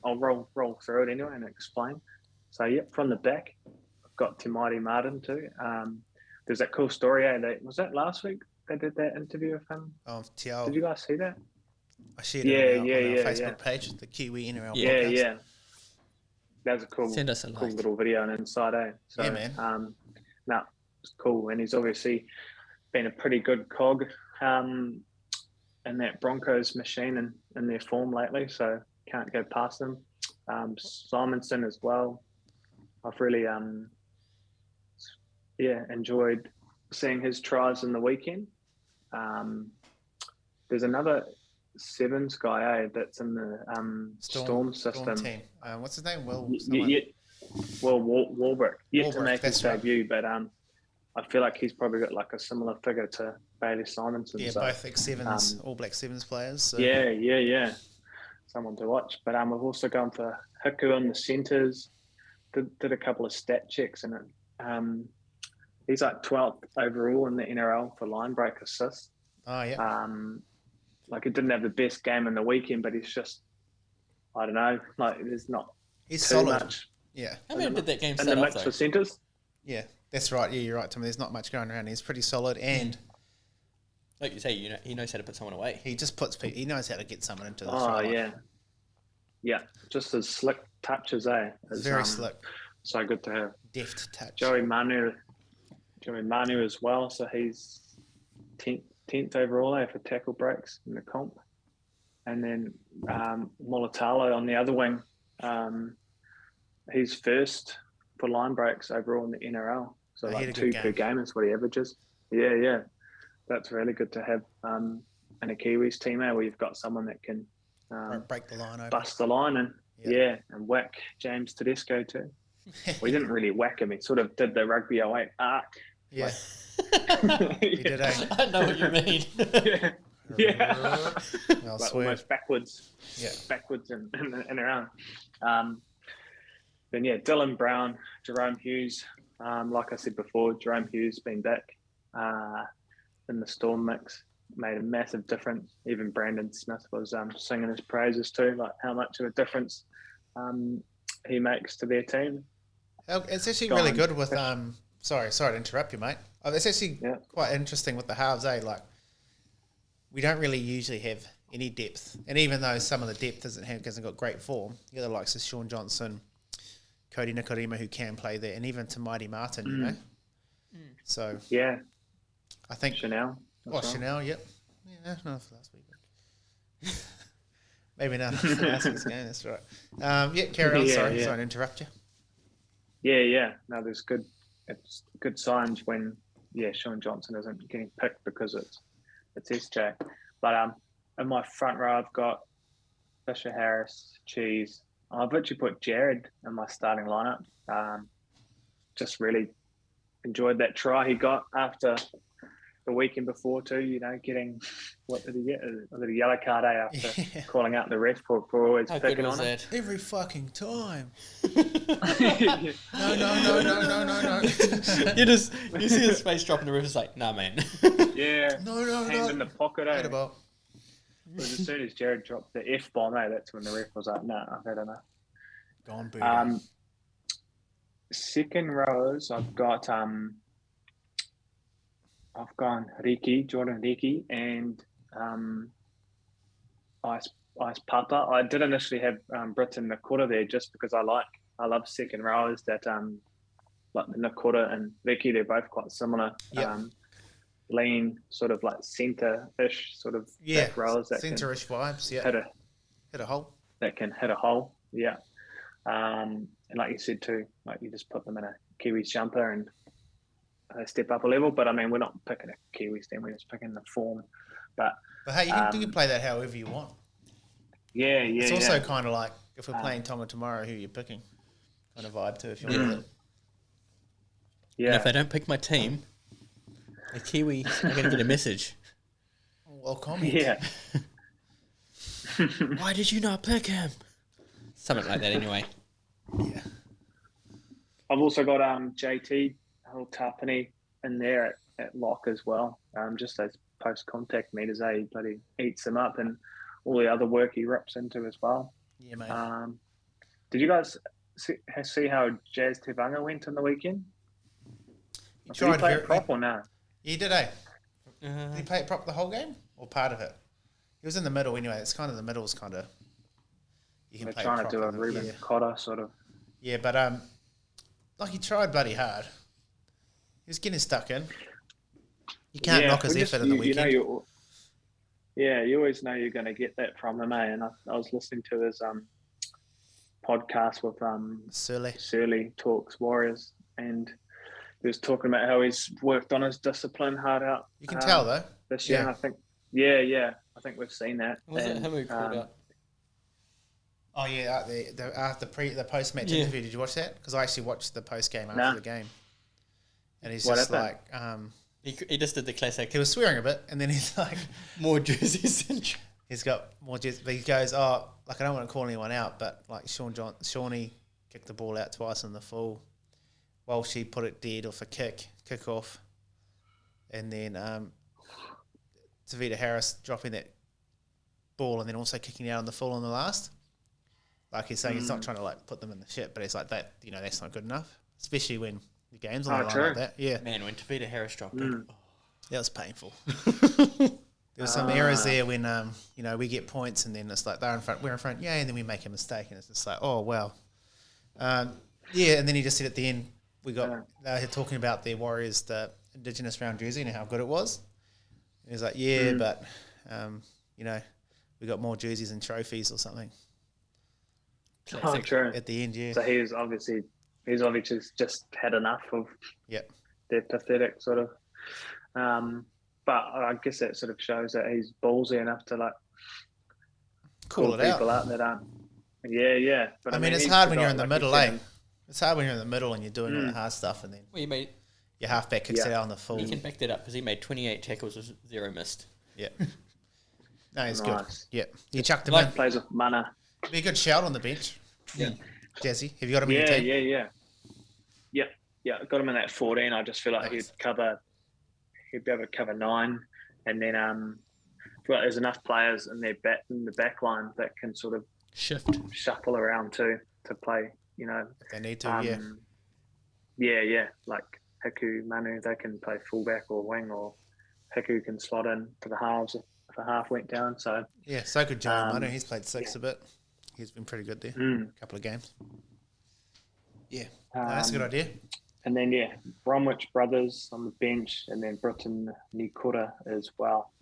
I'll roll through it anyway and explain. So, from the back, I've got Timaiti Martin too. There's that cool story, was that last week they did that interview with him? Oh, Tiao. Did you guys see that? I shared it on our Facebook yeah. page, the Kiwi NRL Yeah, podcast. yeah. That was a cool, Send us a cool like. little video on Inside, eh? So, Yeah, man. It's cool. And he's obviously been a pretty good cog in that Broncos machine in their form lately, so can't go past them. Simonson as well. I've really, enjoyed seeing his tries in the weekend. There's another Sevens guy, that's in the Storm system. team. What's his name? Will. Warbrick. Yet to Warbrick, make his that's right. debut, but I feel like he's probably got like a similar figure to Bailey Simonson. Yeah, so, both ex-sevens, All Black Sevens players. So. Yeah. So someone to watch. But we've also gone for Hiku in the centres. Did a couple of stat checks, and he's like 12th overall in the NRL for line break assists. Oh, yeah. Like, he didn't have the best game in the weekend, but he's just, I don't know, like, there's not He's too solid. much Yeah. How many did that game in start the off mix though? for centres. Yeah, that's right. Yeah, you're right, Tim. There's not much going around. He's pretty solid, and Like you say, he knows how to put someone away. he just puts people. He knows how to get someone into the Oh, try line. yeah. Yeah, just as slick touches, eh? It's It's, very slick, So good to have. deft touch. Joey Manu as well, so he's 10th overall for tackle breaks in the comp. And then Molatalo on the other wing, he's first for line breaks overall in the NRL. So He had like a 2 good per game. game is what he averages. Yeah. That's really good to have in a Kiwis team where you've got someone that can Break the line open. bust the line and and whack James Tedesco too. Well, he didn't really whack him. He sort of did the rugby 08 arc. Yeah, he did. I know what you mean. Yeah. I'll Like swear. almost backwards. Yeah. Backwards and around. Then Dylan Brown, Jerome Hughes. Like I said before, Jerome Hughes been back in the Storm mix, made a massive difference. Even Brandon Smith was singing his praises too, like how much of a difference he makes to their team. It's actually Go really on. good with Sorry to interrupt you, mate. It's actually Yeah. quite interesting with the halves, eh? Like, we don't really usually have any depth, and even though some of the depth hasn't got great form, you got the likes of Sean Johnson, Cody Nikorima, who can play there, and even Tamaiti Martin, you know. So Yeah, I think Chanel. Chanel, yep, yeah, no, for last week. Maybe not for last week's game. That's right. Carry on. Yeah, sorry yeah. to interrupt you. Yeah. No, there's it's good signs when Sean Johnson isn't getting picked because it's SJ. But in my front row I've got Fisher Harris, Cheese. I've actually put Jared in my starting lineup. Just really enjoyed that try he got after the weekend before too, you know, getting, what did he get? A yellow card after Yeah. calling out the ref for always How good picking was on him. that? Every fucking time. Yeah. No. You see his face drop in the roof. It's like, nah, man. Yeah. No. Hand in the pocket, eh? Right about. Because as soon as Jared dropped the F-bomb, that's when the ref was like, nah, I've had enough. Gone booty. Second rows, I've gone Jordan Riki, and Ice Papa. I did initially have Britton Nakota there just because I love second rowers that like the Nakota and Riki. They're both quite similar. Yep. Lean, sort of like centre-ish sort of back rowers that centre-ish vibes. Yeah, hit hit a hole. a hole. Yeah. And like you said too, like you just put them in a Kiwis jumper and they step up a level. But I mean, we're not picking a Kiwis team; we're just picking the form. But hey, you can play that however you want. yeah. It's also kind of like if we're playing Tonga tomorrow, who you're picking, kind of vibe too. If you want it. yeah. And if they don't pick my team, the Kiwis are going to get a message. Well, comment. Yeah. Why did you not pick him? Something like that, anyway. Yeah. I've also got JT Tapani in there at lock as well. Just those post-contact meters, he bloody eats them up, and all the other work he rips into as well. Yeah, mate. Did you guys see how Jazz Tevanga went on the weekend? He Did he tried play very. it prop or no? He did, eh? Did he play it prop the whole game or part of it? He was in the middle anyway. It's kind of the middle's kind of. You can They're play trying prop to do a on it, Ruben yeah. Cotter sort of. Yeah, but like he tried bloody hard. He was getting stuck in. You can't knock his effort in the weekend. You always know you're going to get that from him, eh? And I was listening to his podcast with Surly. Talks Warriors, and he was talking about how he's worked on his discipline hard out. You can tell though. This year, Yeah. and I think, I think we've seen that. Was it And, him who called out? Oh yeah, the post match Yeah. interview. Did you watch that? Because I actually watched the post game after Nah. the game, and he's What just happened? like He just did the classic, he was swearing a bit, and then he's like, more jerseys than He's got more jerseys. But he goes, I don't want to call anyone out, but like Shawnee kicked the ball out twice in the full. Walshy put it dead off a kick off. And then Tavita Harris dropping that ball and then also kicking out on the full on the last. Like he's saying, he's not trying to like put them in the shit, but it's like that. That's not good enough, especially when the game's on the line like that. Yeah, Man, when Tavita Harris dropped it, that was painful. There were some errors there when we get points and then it's like they're in front, we're in front, yeah, and then we make a mistake and it's just like, oh wow, and then he just said at the end they were talking about their Warriors, the Indigenous round jersey and how good it was. And he's like, but we got more jerseys and trophies or something. Oh, true. At the end, yeah. So he's obviously just had enough of Yep. their pathetic sort of. But I guess that sort of shows that he's ballsy enough to like Call it people out that aren't. Yeah. But I mean, it's hard when you're in the middle, eh? It's hard when you're in the middle and you're doing all the hard stuff and then well, your halfback kicks it out on the full. he can back that up because he made 28 tackles with 0 missed. Yeah. No, it's Nice. good. Yeah. You chucked him Like in. plays with mana. Be a good shout on the bench. Yeah. Jazzy, have you got him in your team? Yeah. Got him in that 14. I just feel like Nice. he'd be able to cover 9, and then well, there's enough players in the back line that can sort of Shift. shuffle around to play. If they need to, Yeah. Like Hiku, Manu, they can play fullback or wing, or Hiku can slot in to the halves if a half went down. So Yeah, so could Joe Manu. He's played 6 a bit. He's been pretty good there. A couple of games. Yeah. No, that's a good idea. And then Bromwich brothers on the bench, and then Britton Nikura as well.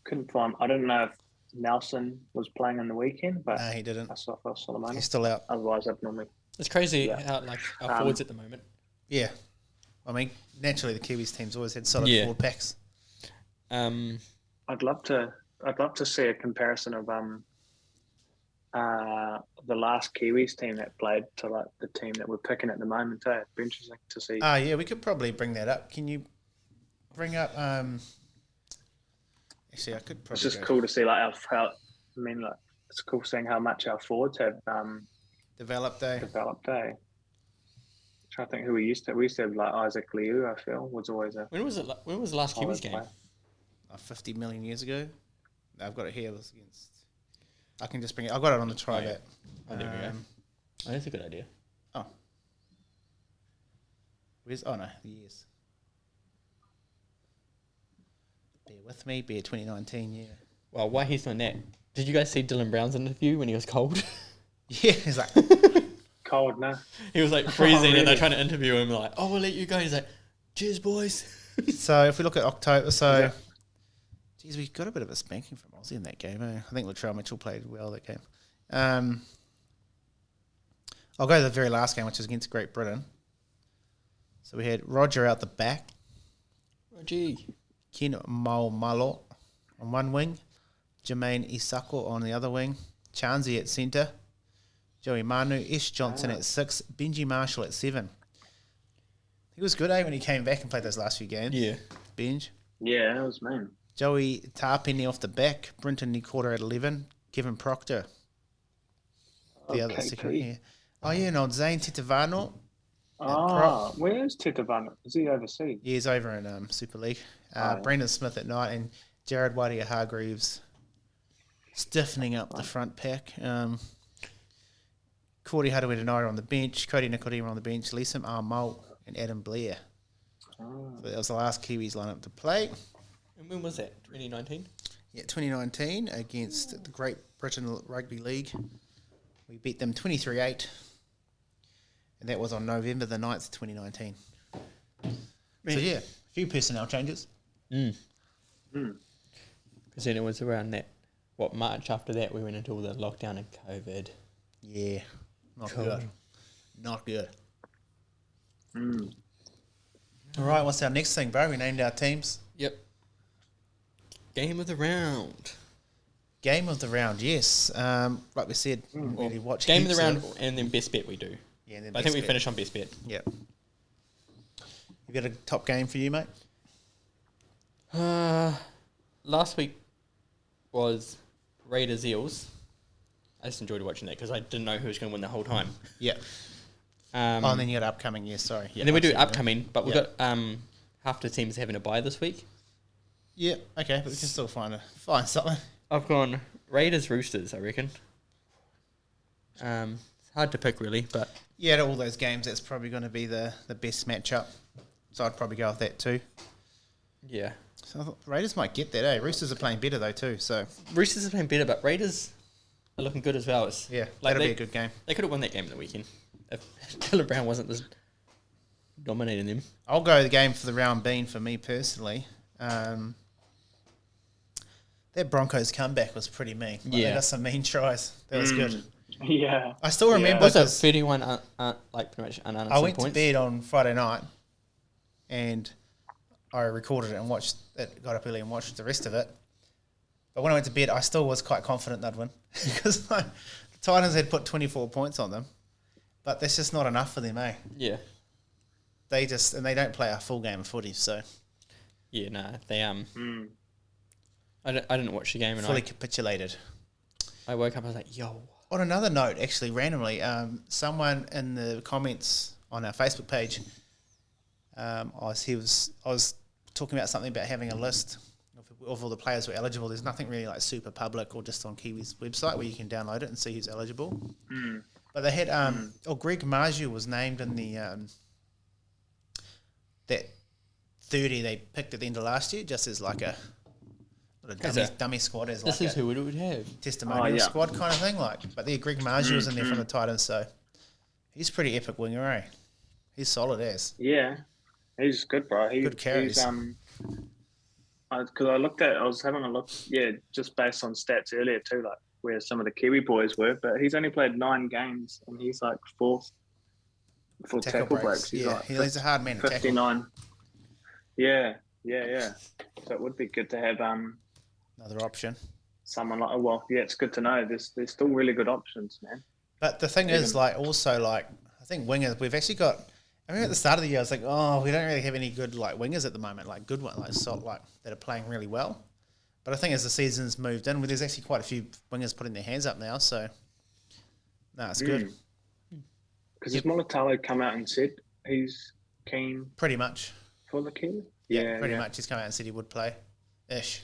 Couldn't find. I don't know if Nelson was playing on the weekend, but No, he didn't. I saw Solomon. He's still out. Otherwise, I'd normally. It's crazy how like our forwards at the moment. Yeah. I mean, naturally, the Kiwis team's always had solid forward packs. I'd love to see a comparison of the last Kiwis team that played to like the team that we're picking at the moment. It'd be interesting to see. Yeah, we could probably bring that up. Can you bring up? Actually, I could probably. It's just cool to see it's cool seeing how much our forwards have developed. Trying to think who we used to. We used to have like Isaac Liu. I feel was always a. When was the last Kiwis game? 50 million years ago. No, I've got it here. It was against. I can just bring it. I got it on the try bet. Oh, there we go. Oh, that's a good idea. Oh. Oh no, the years. Bear with me. Bear 2019. Yeah. Well, while he's on that, did you guys see Dylan Brown's interview when he was cold? Yeah, he's like. Cold, no. He was like freezing, really? and they're trying to interview him. Like, we'll let you go. He's like, cheers, boys. So if we look at October, geez, we got a bit of a spanking from Aussie in that game. I think Latrell Mitchell played well that game. I'll go to the very last game, which was against Great Britain. So we had Roger out the back, Rogie. Ken Maumalo on one wing, Jermaine Isako on the other wing, Chanzi at centre, Joey Manu, Ish Johnson at 6, Benji Marshall at 7. He was good, when he came back and played those last few games. Yeah. Benj. Yeah, that was mean. Joey Tarpenny off the back, Brinton Nicotta at 11, Kevin Proctor. The other second, yeah. Oh, yeah, no, Zane Titavano. Where's Titavano? Is he overseas? Yeah, he's over in Super League. Brendan Smith at night and Jared Whitey Hargreaves stiffening up the front pack. Cordy Hadaweda on the bench, Cody Nicodemus on the bench, Liam Armalt and Adam Blair. So that was the last Kiwis lineup to play. And when was that? 2019? Yeah, 2019 against the Great Britain Rugby League. We beat them 23-8. And that was on November the 9th, 2019. So, yeah, a few personnel changes. Because then it was around that, March after that, we went into all the lockdown and COVID. Yeah, not good. Not good. All right, what's our next thing, bro? We named our teams. Yep. Game of the round. Game of the round, yes. Like we said, really watch Game of the heaps round and then best bet we do. Yeah, and then But I think we best bet. finish on best bet. Yep. You got a top game for you, mate? Last week, was Raiders Eels. I just enjoyed watching that because I didn't know who was going to win the whole time. Yeah. And then you got upcoming year. Sorry. Yeah, and then we do absolutely. upcoming, but we've got half the teams having a bye this week. Yeah. Okay, but we can still find something. I've gone Raiders Roosters, I reckon. It's hard to pick really, but Yeah, to all those games, that's probably going to be the best matchup. So I'd probably go with that too. yeah. So I thought Raiders might get that, eh? Roosters are playing better though too. So Roosters are playing better, but Raiders are looking good as well. It's yeah, like that'll be a good game. They could have won that game in the weekend if Dylan Brown wasn't just dominating them. I'll go the game for the round bean for me personally. That Broncos comeback was pretty mean. Like, Yeah. They got some mean tries. That was good. Yeah. I still remember Was it 'cause 31 like pretty much unanswered I went points? to bed on Friday night and I recorded it and watched it, got up early and watched the rest of it. But when I went to bed, I still was quite confident they'd win because the Titans had put 24 points on them. But that's just not enough for them, eh? Yeah. They don't play a full game of footy, so Yeah, no. They I didn't watch the game and fully capitulated. I woke up, I was like, yo. On another note, actually, randomly, someone in the comments on our Facebook page, I was talking about something about having a list of all the players who are eligible. There's nothing really like super public or just on Kiwi's website where you can download it and see who's eligible. But they had Greg Marju was named in the that 30 they picked at the end of last year, just as like a dummy squad, as This like is who it would have. testimonial squad kind of thing. But Greg Marju was in there from the Titans, so he's pretty epic winger, eh? He's solid as. Yeah. He's good, bro. Good carries. Because I was having a look, just based on stats earlier too, like where some of the Kiwi boys were, but he's only played 9 games and he's like fourth for tackle breaks. He's Yeah, like he's a hard man to tackle. 59. Yeah. So it would be good to have Another option. someone like, it's good to know. There's still really good options, man. But the thing is, I think wingers, we've actually got. I mean, at the start of the year, I was like, we don't really have any good like wingers at the moment, like good ones, that are playing really well. But I think as the season's moved in, there's actually quite a few wingers putting their hands up now. So, no, it's good. Because has Molitalo come out and said he's keen Pretty much. for the Kiwi? Pretty much. He's come out and said he would play, ish.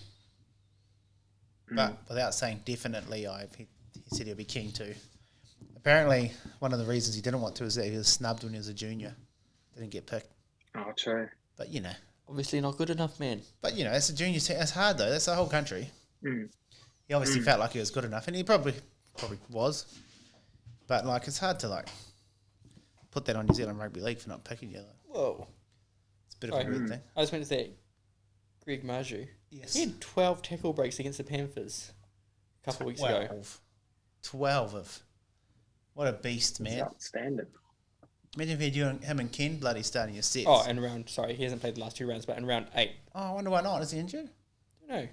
But without saying definitely, he said he'd be keen to. Apparently, one of the reasons he didn't want to is that he was snubbed when he was a junior. Didn't get picked. Oh, true. But, Obviously not good enough, man. But, it's a junior team. It's hard, though. That's the whole country. He obviously felt like he was good enough, and he probably was. But, it's hard to, put that on New Zealand Rugby League for not picking you. Whoa. It's a bit of a weird thing. I just meant to say, Greg Marju. Yes. He had 12 tackle breaks against the Panthers a couple of weeks ago. 12 of. What a beast, man. It's outstanding. Imagine if you had him and Ken bloody starting your sets. Oh, and he hasn't played the last 2 rounds, but in round 8. Oh, I wonder why not. Is he injured? I don't know.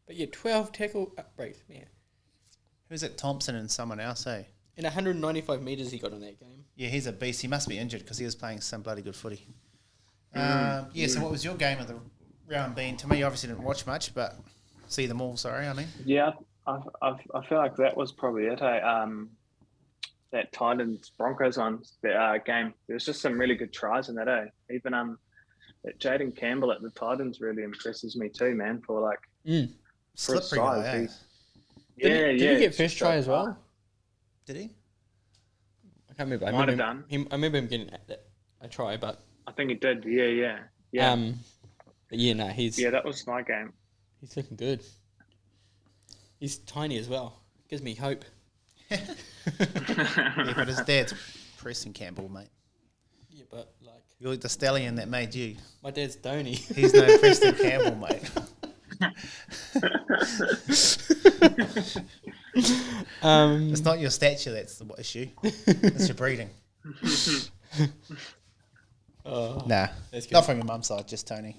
But yeah, 12 tackle breaks, man. Who's it? Thompson and someone else, eh? And 195 metres he got in that game. Yeah, he's a beast. He must be injured because he was playing some bloody good footy. So what was your game of the round bean? To me, you obviously didn't watch much, but see them all, sorry, I mean. Yeah, I feel like that was probably it. That Titans Broncos game. There's just some really good tries in that. Even that Jaden Campbell at the Titans really impresses me too, man. For for his Slippery guy, size. eh? Did he get it's first just try so as well? far. Did he? I can't remember. Might have done. I remember him getting a try, but I think he did. Yeah. but yeah, no, That was my game. he's looking good. He's tiny as well. Gives me hope. Yeah, but his dad's Preston Campbell, mate. Yeah, but You're the stallion that made you. my dad's Donny. He's no Preston Campbell, mate. It's not your stature that's the issue. It's your breeding. Nah, that's good. not from your mum's side, just Tony.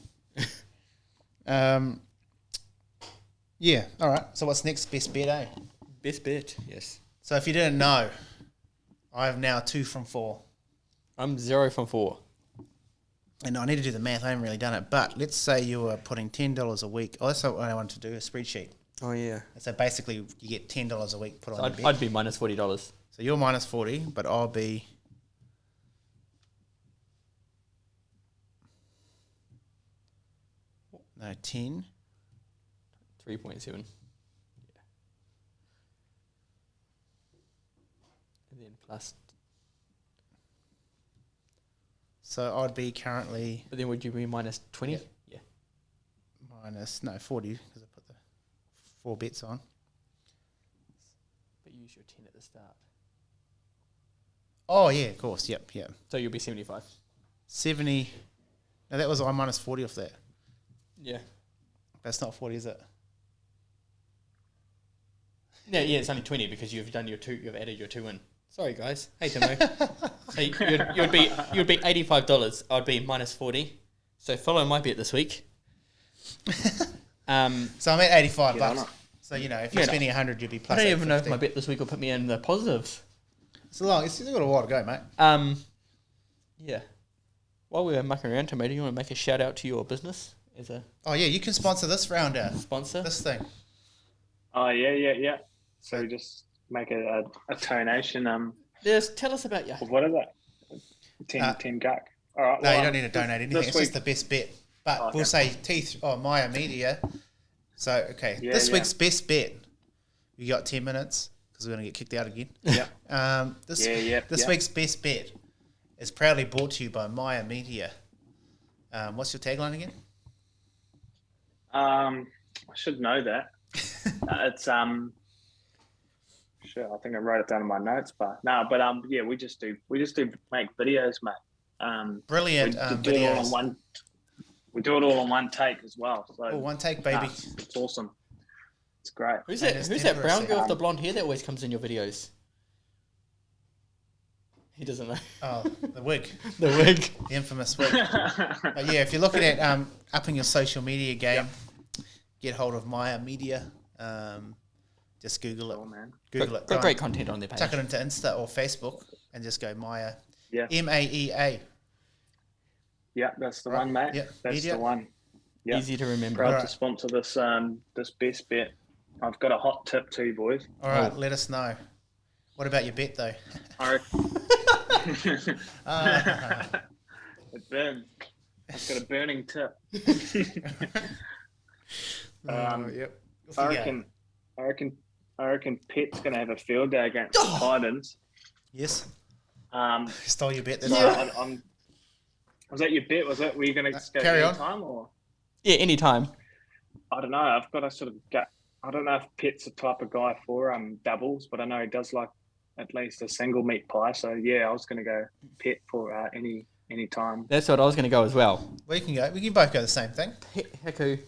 Yeah, all right. So what's next? Best bet, eh? Best bet, yes. So if you didn't know, I have now 2 from 4. I'm 0 from 4. And I need to do the math. I haven't really done it. But let's say you were putting $10 a week. Oh, that's what I wanted to do, a spreadsheet. Oh yeah. So basically, you get $10 a week put on So your bet. I'd be minus $40. So you're minus 40, but I'll be. No, 10. 3.7. Yeah. And then plus. So I'd be currently But then would you be minus 20? Yeah. Yeah. minus, 40, because I put the 4 bets on. But use your 10 at the start. Oh, yeah, of course. Yep. So you'll be 75. 70. No, that was I minus 40 off that. Yeah. That's not 40, is it? Yeah, it's only 20 because you've done your 2. You've added your 2 in. Sorry, guys. Hey, Timo. So you'd be $85. I'd be minus 40. So follow my bet this week. So I'm at 85 Get on bucks. it. So, if you're spending 100, you'd be I plus don't even know if 850. my bet this week will put me in the positives. It's still got a while to go, mate. Yeah. While we're mucking around, Tomato, you want to make a shout out to your business as a Oh, yeah, you can sponsor this rounder. sponsor? This thing. Oh yeah. So we just make a donation. Just tell us about your. What is that? 10 guck. All right. No, well, you don't need to donate anything. this It's week- just the best bet. But Okay. we'll say Maya Media. So, okay, Yeah, this yeah. week's best bet. We got 10 minutes because we're going to get kicked out again. Yeah. This Yeah. week's best bet is proudly brought to you by Maya Media. What's your tagline again? I should know that. It's Sure, I think I wrote it down in my notes, but yeah, we just do make videos, mate. Brilliant we do it all videos. on one. We do it all on one take as well. So Oh, one take, baby. it's awesome. It's great. Who's And that? it's Who's that brown 10%. girl with the blonde hair that always comes in your videos? He doesn't know. Oh, the wig. The wig. The infamous wig. But yeah, if you're looking at upping your social media game, get hold of Maya Media. Just Google it. Oh man. Google it. Got great content on their page. Chuck it into Insta or Facebook and just go Maya. Yeah. MAEA. Yeah, that's the Right. one, mate. Yeah. That's Media. the one. Yeah. Easy to remember. Proud to Alright. sponsor this this best bet. I've got a hot tip too, boys. All right, let us know. What about your bet though? I reckon- It burns. I've got a burning tip. Yep. I reckon Pet's gonna have a field day against the Titans. Yes. Um, Stole your bet. so That's was that your bet? Was it? Were you gonna go carry on. anytime or? Yeah, anytime. I don't know. I've got to sort of get. I don't know if Pet's the type of guy for doubles, but I know he does like at least a single meat pie. So yeah, I was gonna go Pet for any time. That's what I was going to go as well. we can go. We can both go the same thing. Heku.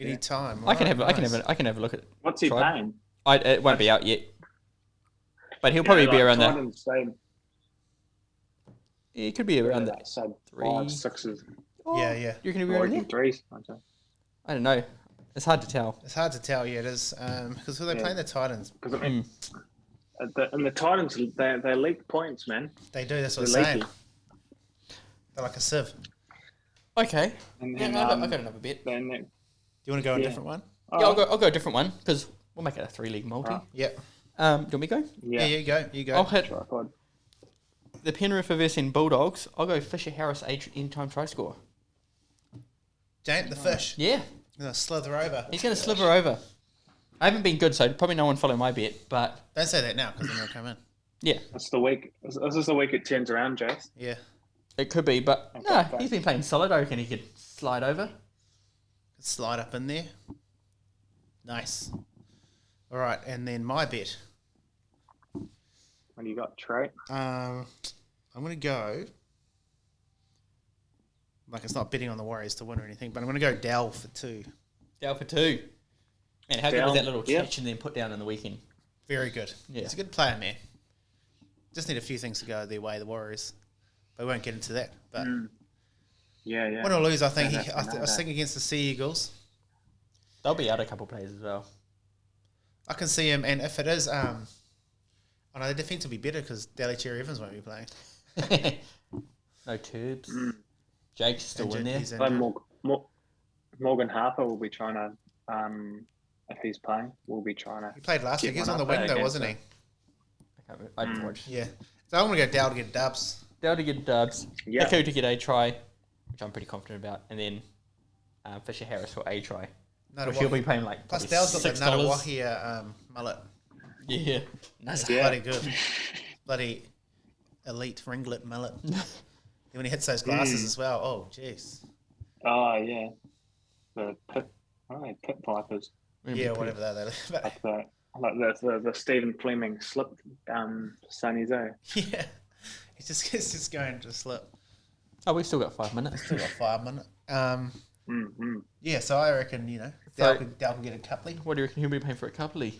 Anytime. I can have. Alright, I can nice. have. I can have a look at. What's he Try. paying? It won't be out yet, but he'll probably be around there. Titans, say, He could be around there. say 3. 5, 6s. Yeah, yeah. You're going to be Or around there. even 3s. I don't know. I don't know. It's hard to tell. It's hard to tell. Yeah, it is. Because they're playing the Titans. Because I mean, and the Titans, they leak points, man. They do. That's what They're I'm saying. leaky. They're like a sieve. Okay. And Yeah, then, no, I got another bit. then Do you want to go a Yeah. different one? Yeah, I'll go a different one because we'll make it a 3-league multi. Right. Yep. Do you want me to go? Yeah, yeah, you go. You go. I'll hit tripod. the Penrith versus Bulldogs. I'll go Fisher Harris in-time try score. Don't the fish. Yeah, Gonna slither over. he's going to sliver over. I haven't been good, so probably no one follow my bet, but Don't say that now because then they'll come in. yeah, That's the week. This is the week it turns around, Jace. Yeah. it could be. But Okay, no, fine. he's been playing solid. I reckon he could slide over. Could slide up in there. Nice. All right, and then my bet. When you got Trey. I'm gonna go. Like it's not betting on the Warriors to win or anything, but I'm gonna go Dell for 2. Down for 2. And how good Down, was that little yeah. catch and then put down on the weekend? Very good. Yeah. He's a good player, man. Just need a few things to go their way, the Warriors. But we won't get into that. But Yeah, yeah. win or lose, I think Don't have to know I that. think against the Sea Eagles, They'll be out a couple players as well. I can see him. And if it is, I know the defense will be better because Daly Cherry Evans won't be playing. No Turbs. Jake's still in Injured, there. he's So injured. Morgan Harper will be trying to if he's playing, we'll be trying to. He played last Get week. He was one on the up there window, against wasn't he? him. I didn't watch. Yeah. So I'm going to go Dale to get dubs. Dale to get dubs. Yeah. Hiku to get a try, which I'm pretty confident about, and then Fisher Harris for a try. Which he'll be paying like Plus probably Dale's got the $6. Natawahia mullet. Yeah, nice. Yeah. Bloody good. Bloody elite ringlet mullet. When he hits those glasses as well. Oh, jeez. Oh yeah, the pit vipers. Yeah, whatever that is. Like the Stephen Fleming slip Sunny Zone. Yeah. He's just going to slip. Oh, we've still got 5 minutes. Still got 5 minutes. Mm-hmm. Yeah, so I reckon, Dale can get a coupley. What do you reckon he'll be paying for a coupley?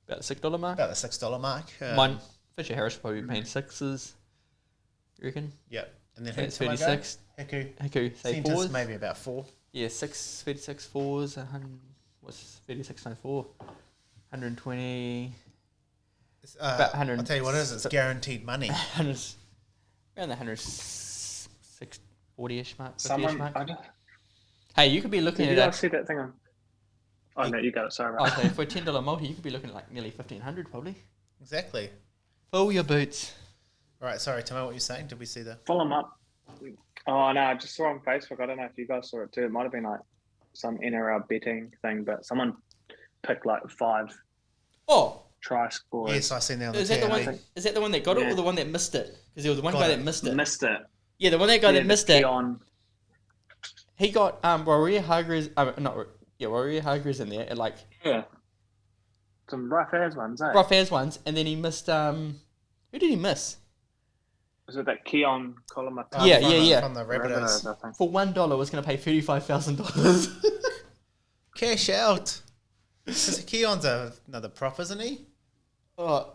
About the $6 mark? About the $6 mark. Mine, Fisher Harris will probably be paying sixes. You reckon? Yep. And then That's who 36. Hiku, say seems fours. maybe about 4. Yeah, 36 fours. What's 36 times 4? 120. About 100. I'll tell you what it is, it's guaranteed money. 100, around the 140-ish mark, 50-ish Someone, mark. I don't, Hey, you could be looking did you at guys see that thing on? Oh no, you got it. Sorry, Okay, right. for a $10 multi, you could be looking at like nearly 1,500 probably. Exactly. Fill your boots. All right, sorry, Timo, what you're saying? Did we see the... Follow them up. Oh no, I just saw on Facebook. I don't know if you guys saw it too. It might have been like some NRL betting thing, but someone picked like 5 Oh, try scores. Yes, I seen that on the is that the TV. one? Is that the one that got it, Yeah. or the one that missed it? Because there was one Got guy it. that missed it. Missed it. Yeah, the one that guy that missed it. On. He got Warrior Hargreaves. Warrior Hargreaves in there. Like Yeah. Some rough as ones, eh? rough as ones, and then he missed. Who did he miss? Was it that Keon Colomata? Yeah, From the Rabbitohs. I think. For $1, was going to pay $35,000. Cash out. Because Keon's another prop, isn't he? No,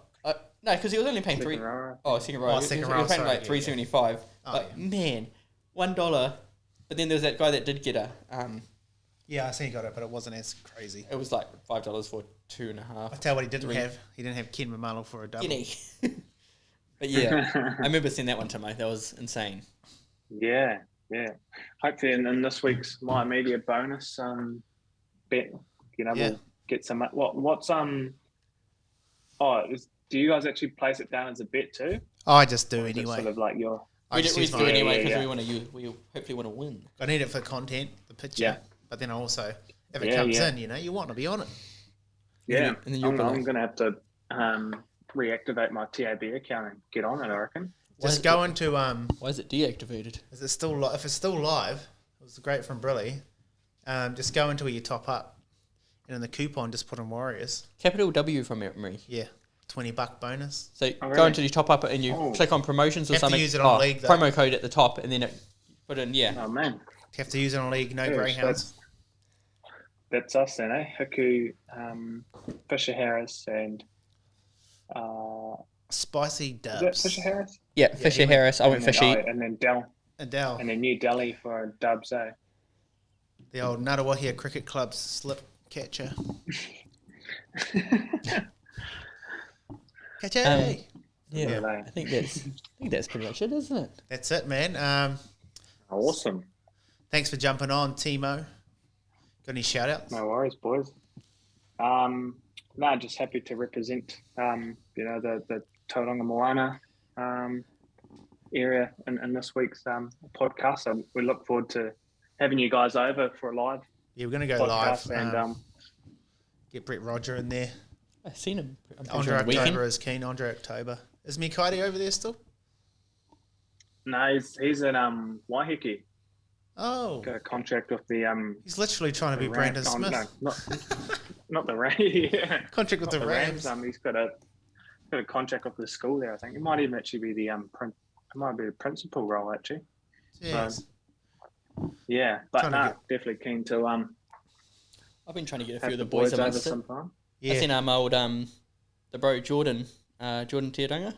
because he was only paying Second row. second row. Oh, He was- second he row, was paying sorry, like yeah, $3.75. Oh, But yeah. man, $1. But then there was that guy that did get a. Yeah, I see he got it, but it wasn't as crazy. It was like $5 for 2.5. I'll tell you what he didn't 3. have. He didn't have Ken Mamalo for a double. Guinea. But yeah, I remember seeing that one, Timo. That was insane. Yeah. Hopefully, in this week's My Media bonus bet, Yeah. we'll get some. What's do you guys actually place it down as a bet too? I just do Or is it anyway. Sort of like your. I We just do use it my- anyway yeah, because yeah. we want to. We hopefully want to win. I need it for content, the picture. Yeah. But then also, if it Yeah, comes yeah. in, you want to be on it. Yeah, And then you'll be I'm like- going to have to reactivate my TAB account and get on it. I reckon. Just go into Why is it deactivated? is it still if it's still live? It was great from Brilly. Just go into where you top up, and in the coupon, just put in Warriors. Capital W from memory. Yeah, $20 bonus. So Oh, go really? into the top up and you Oh. click on promotions or Have to something. use it on League, though. promo code at the top, and then it put in Uh, Oh man, You have to use it on League. No Yeah, greyhounds. that's us then, eh? Hiku, Fisher Harris, and Spicy is that dubs. Fisher Harris? Yeah, Fisher he went- Harris. I went And then- Fishy. and then Dell, Adele, and then New Delhi for Dubs, eh? the old Natawahia Cricket Club slip catcher. Catcher. Yeah, Yeah. I think that's pretty much it, isn't it? That's it, man. Awesome. Thanks for jumping on, Timo. Got any shout outs? No worries, boys. Just happy to represent, the Tauranga Moana area in this week's podcast. So we look forward to having you guys over for a live Yeah, we're going to go podcast. live. And Get Brett Roger in there. I've seen him. I'm pretty Andre sure on the weekend. October is keen. Andre October. Is Mikaiti over there still? no, he's in Waiheke. Oh, Got a contract with the he's literally trying to be the Brandon Rams. Smith. No, not the Rams. Yeah. Contract with Not the Rams. He's got a contract with the school there. I think it might even actually be the it might be the principal role actually. Yes. Yeah, but Trying to no, get- definitely keen to I've been trying to get a have few of the the boys over amongst it. sometime. Yeah. I seen old the bro Jordan Tiaranga.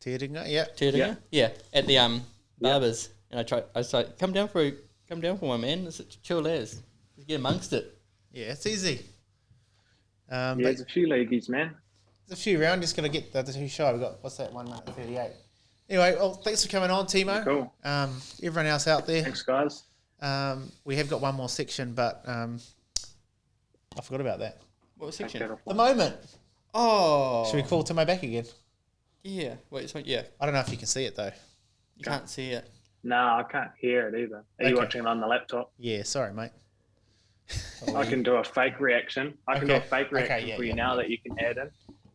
Teardinga, yeah. Yeah, at the barbers, and I was like, come down for one, man. It's chill as. Just get amongst it. Yeah, it's easy. Yeah, But there's a few leagueies, man. there's a few around. Just got to get the two shy. We've got, what's that, 1 minute 38. Anyway, well, thanks for coming on, Timo. Cool. Everyone else out there. Thanks, guys. We have got one more section, but I forgot about that. What take section? that The offline. moment. Oh. Should we call Timo back again? Yeah. Wait, so, yeah. I don't know if you can see it though. You can't see it. No, I can't hear it either. Are you Okay. watching it on the laptop? Yeah, sorry, mate. I can do a fake reaction. I can do a Okay. fake Okay, reaction yeah, for you yeah, now yeah. that you can add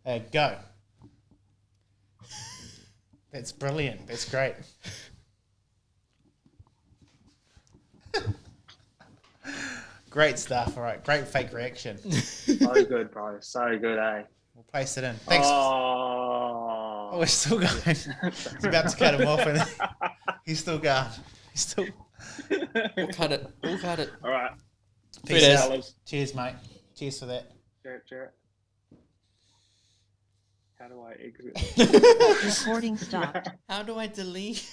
in. Go. That's brilliant. That's great. Great stuff. All right. Great fake reaction. So good, bro. So good, eh? We'll place it in. Thanks. Oh, Oh. we're still going. He's about to cut him off, and he's still going. He's still. We'll cut it. We'll cut it. All right. Peace Cheers. out. Fellas. Cheers, mate. Cheers for that. Jarrett. How do I exit? Recording stopped. How do I delete?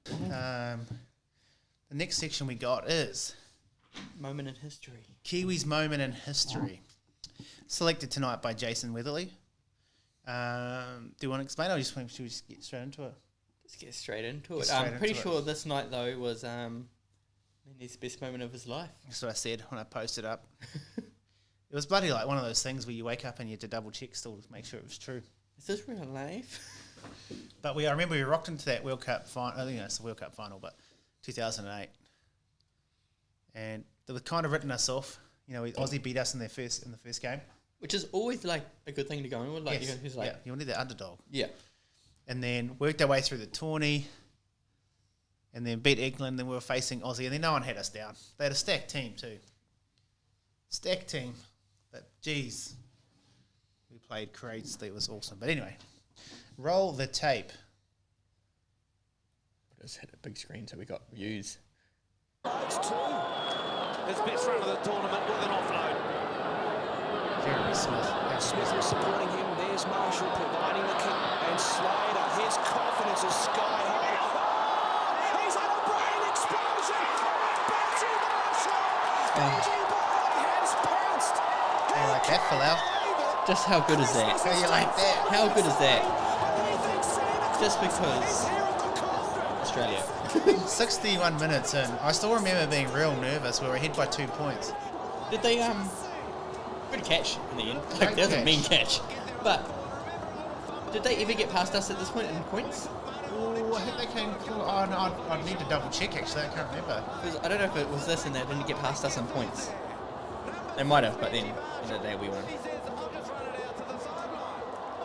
The next section we got is Moment in history. Kiwi's moment in history. Selected tonight by Jason Weatherly. Do you want to explain, or should we just get straight into it? Let's get straight into Get it. straight I'm pretty into it. sure this night though was his best moment of his life. That's what I said when I posted up. It was bloody like one of those things where you wake up and you had to double check still to make sure it was true. Is this real life? But I remember we rocked into that World Cup final. I think it's the World Cup final, but 2008, and they were kind of written us off. You know, Aussie beat us in the first game. Which is always like a good thing to go in with. Like, Yes. who's like, Yeah, you wanted the underdog. yeah. And then worked our way through the tourney, and then beat England. Then we were facing Aussie, and then no one had us down. They had a stacked team too. Stacked team, but geez, we played crazy. It was awesome. But anyway, roll the tape. Just hit a big screen so we got views. It's two. His best run of the tournament with an offload. Jeremy Smith. Smith was supporting him. There's Marshall providing the kick. And Slater, his confidence is sky high. Oh, he's had a brain explosion. Back to Marshall. Benji Boy has pounced. How you like that, Phil? Just how good is that? How you like that? How good is that? He thinks Santa Just Claus because is here at the corner. Australia. 61 minutes in. I still remember being real nervous. We were ahead by 2 points. Did they good catch in the end? Like, that was a mean catch. But did they ever get past us at this point in points? Oh, I think they came. Oh, no, I need to double check actually. I can't remember. Because I don't know if it was this and they didn't get past us in points. They might have, but then in the day we won.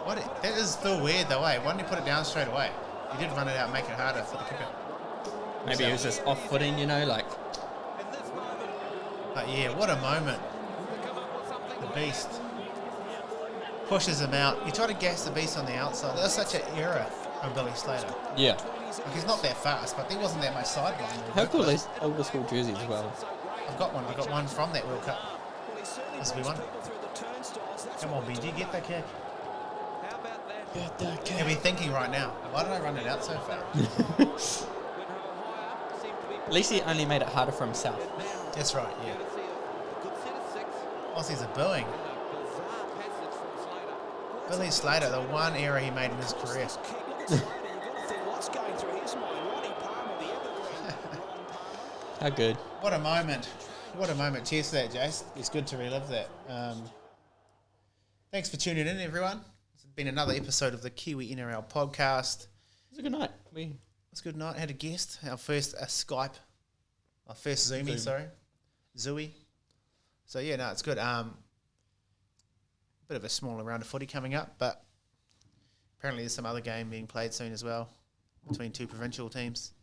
What? That is still weird though, eh? Why didn't he put it down straight away? He did run it out, make it harder for the kicker. Maybe it was just off footing, you know, like. But yeah, what a moment. The beast pushes him out. He tried to gas the beast on the outside. That was such an error from Billy Slater. Yeah. Like, he's not that fast, but there wasn't that much sideline. How cool is older school jerseys as well? I've got one. I got one from that World Cup. This will be one. Come on, BG, get that kick. Get that He'll be thinking right now, why did I run it out so far? At least he only made it harder for himself. That's right, yeah. Aussies are booing. Billy Slater, the one error he made in his career. How good. What a moment. What a moment. Cheers to that, Jace. It's good to relive that. Thanks for tuning in, everyone. It's been another episode of the Kiwi NRL podcast. It was a good night. It's a good night. Had a guest. Our first Skype. Our first Zoomie, sorry. Zooey. So, yeah, no, it's good. Bit of a smaller round of footy coming up, but apparently there's some other game being played soon as well between two provincial teams.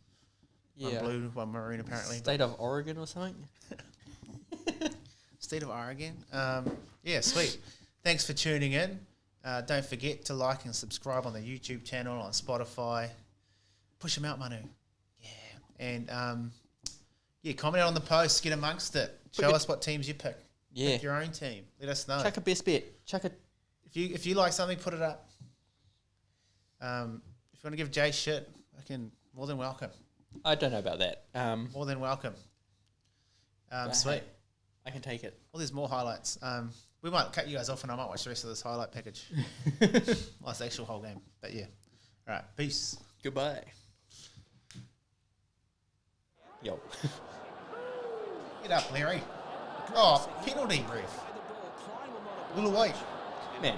Yeah. One blue, one maroon, apparently. State of Oregon or something? State of Oregon. Yeah, sweet. Thanks for tuning in. Don't forget to like and subscribe on the YouTube channel, on Spotify. Push them out, Manu. Yeah. And, yeah, comment on the post. Get amongst it. Show us what teams you pick. Yeah. Pick your own team. Let us know. Chuck a best bet. Chuck a... If you like something, put it up. If you want to give Jay shit, more than welcome. I don't know about that. More than welcome. Sweet. Hey, I can take it. Well, there's more highlights. We might cut you guys off and I might watch the rest of this highlight package. Well, it's the actual whole game. But yeah. All right. Peace. Goodbye. Yo. Get up, Larry. Oh, penalty ref. Little weight. Man,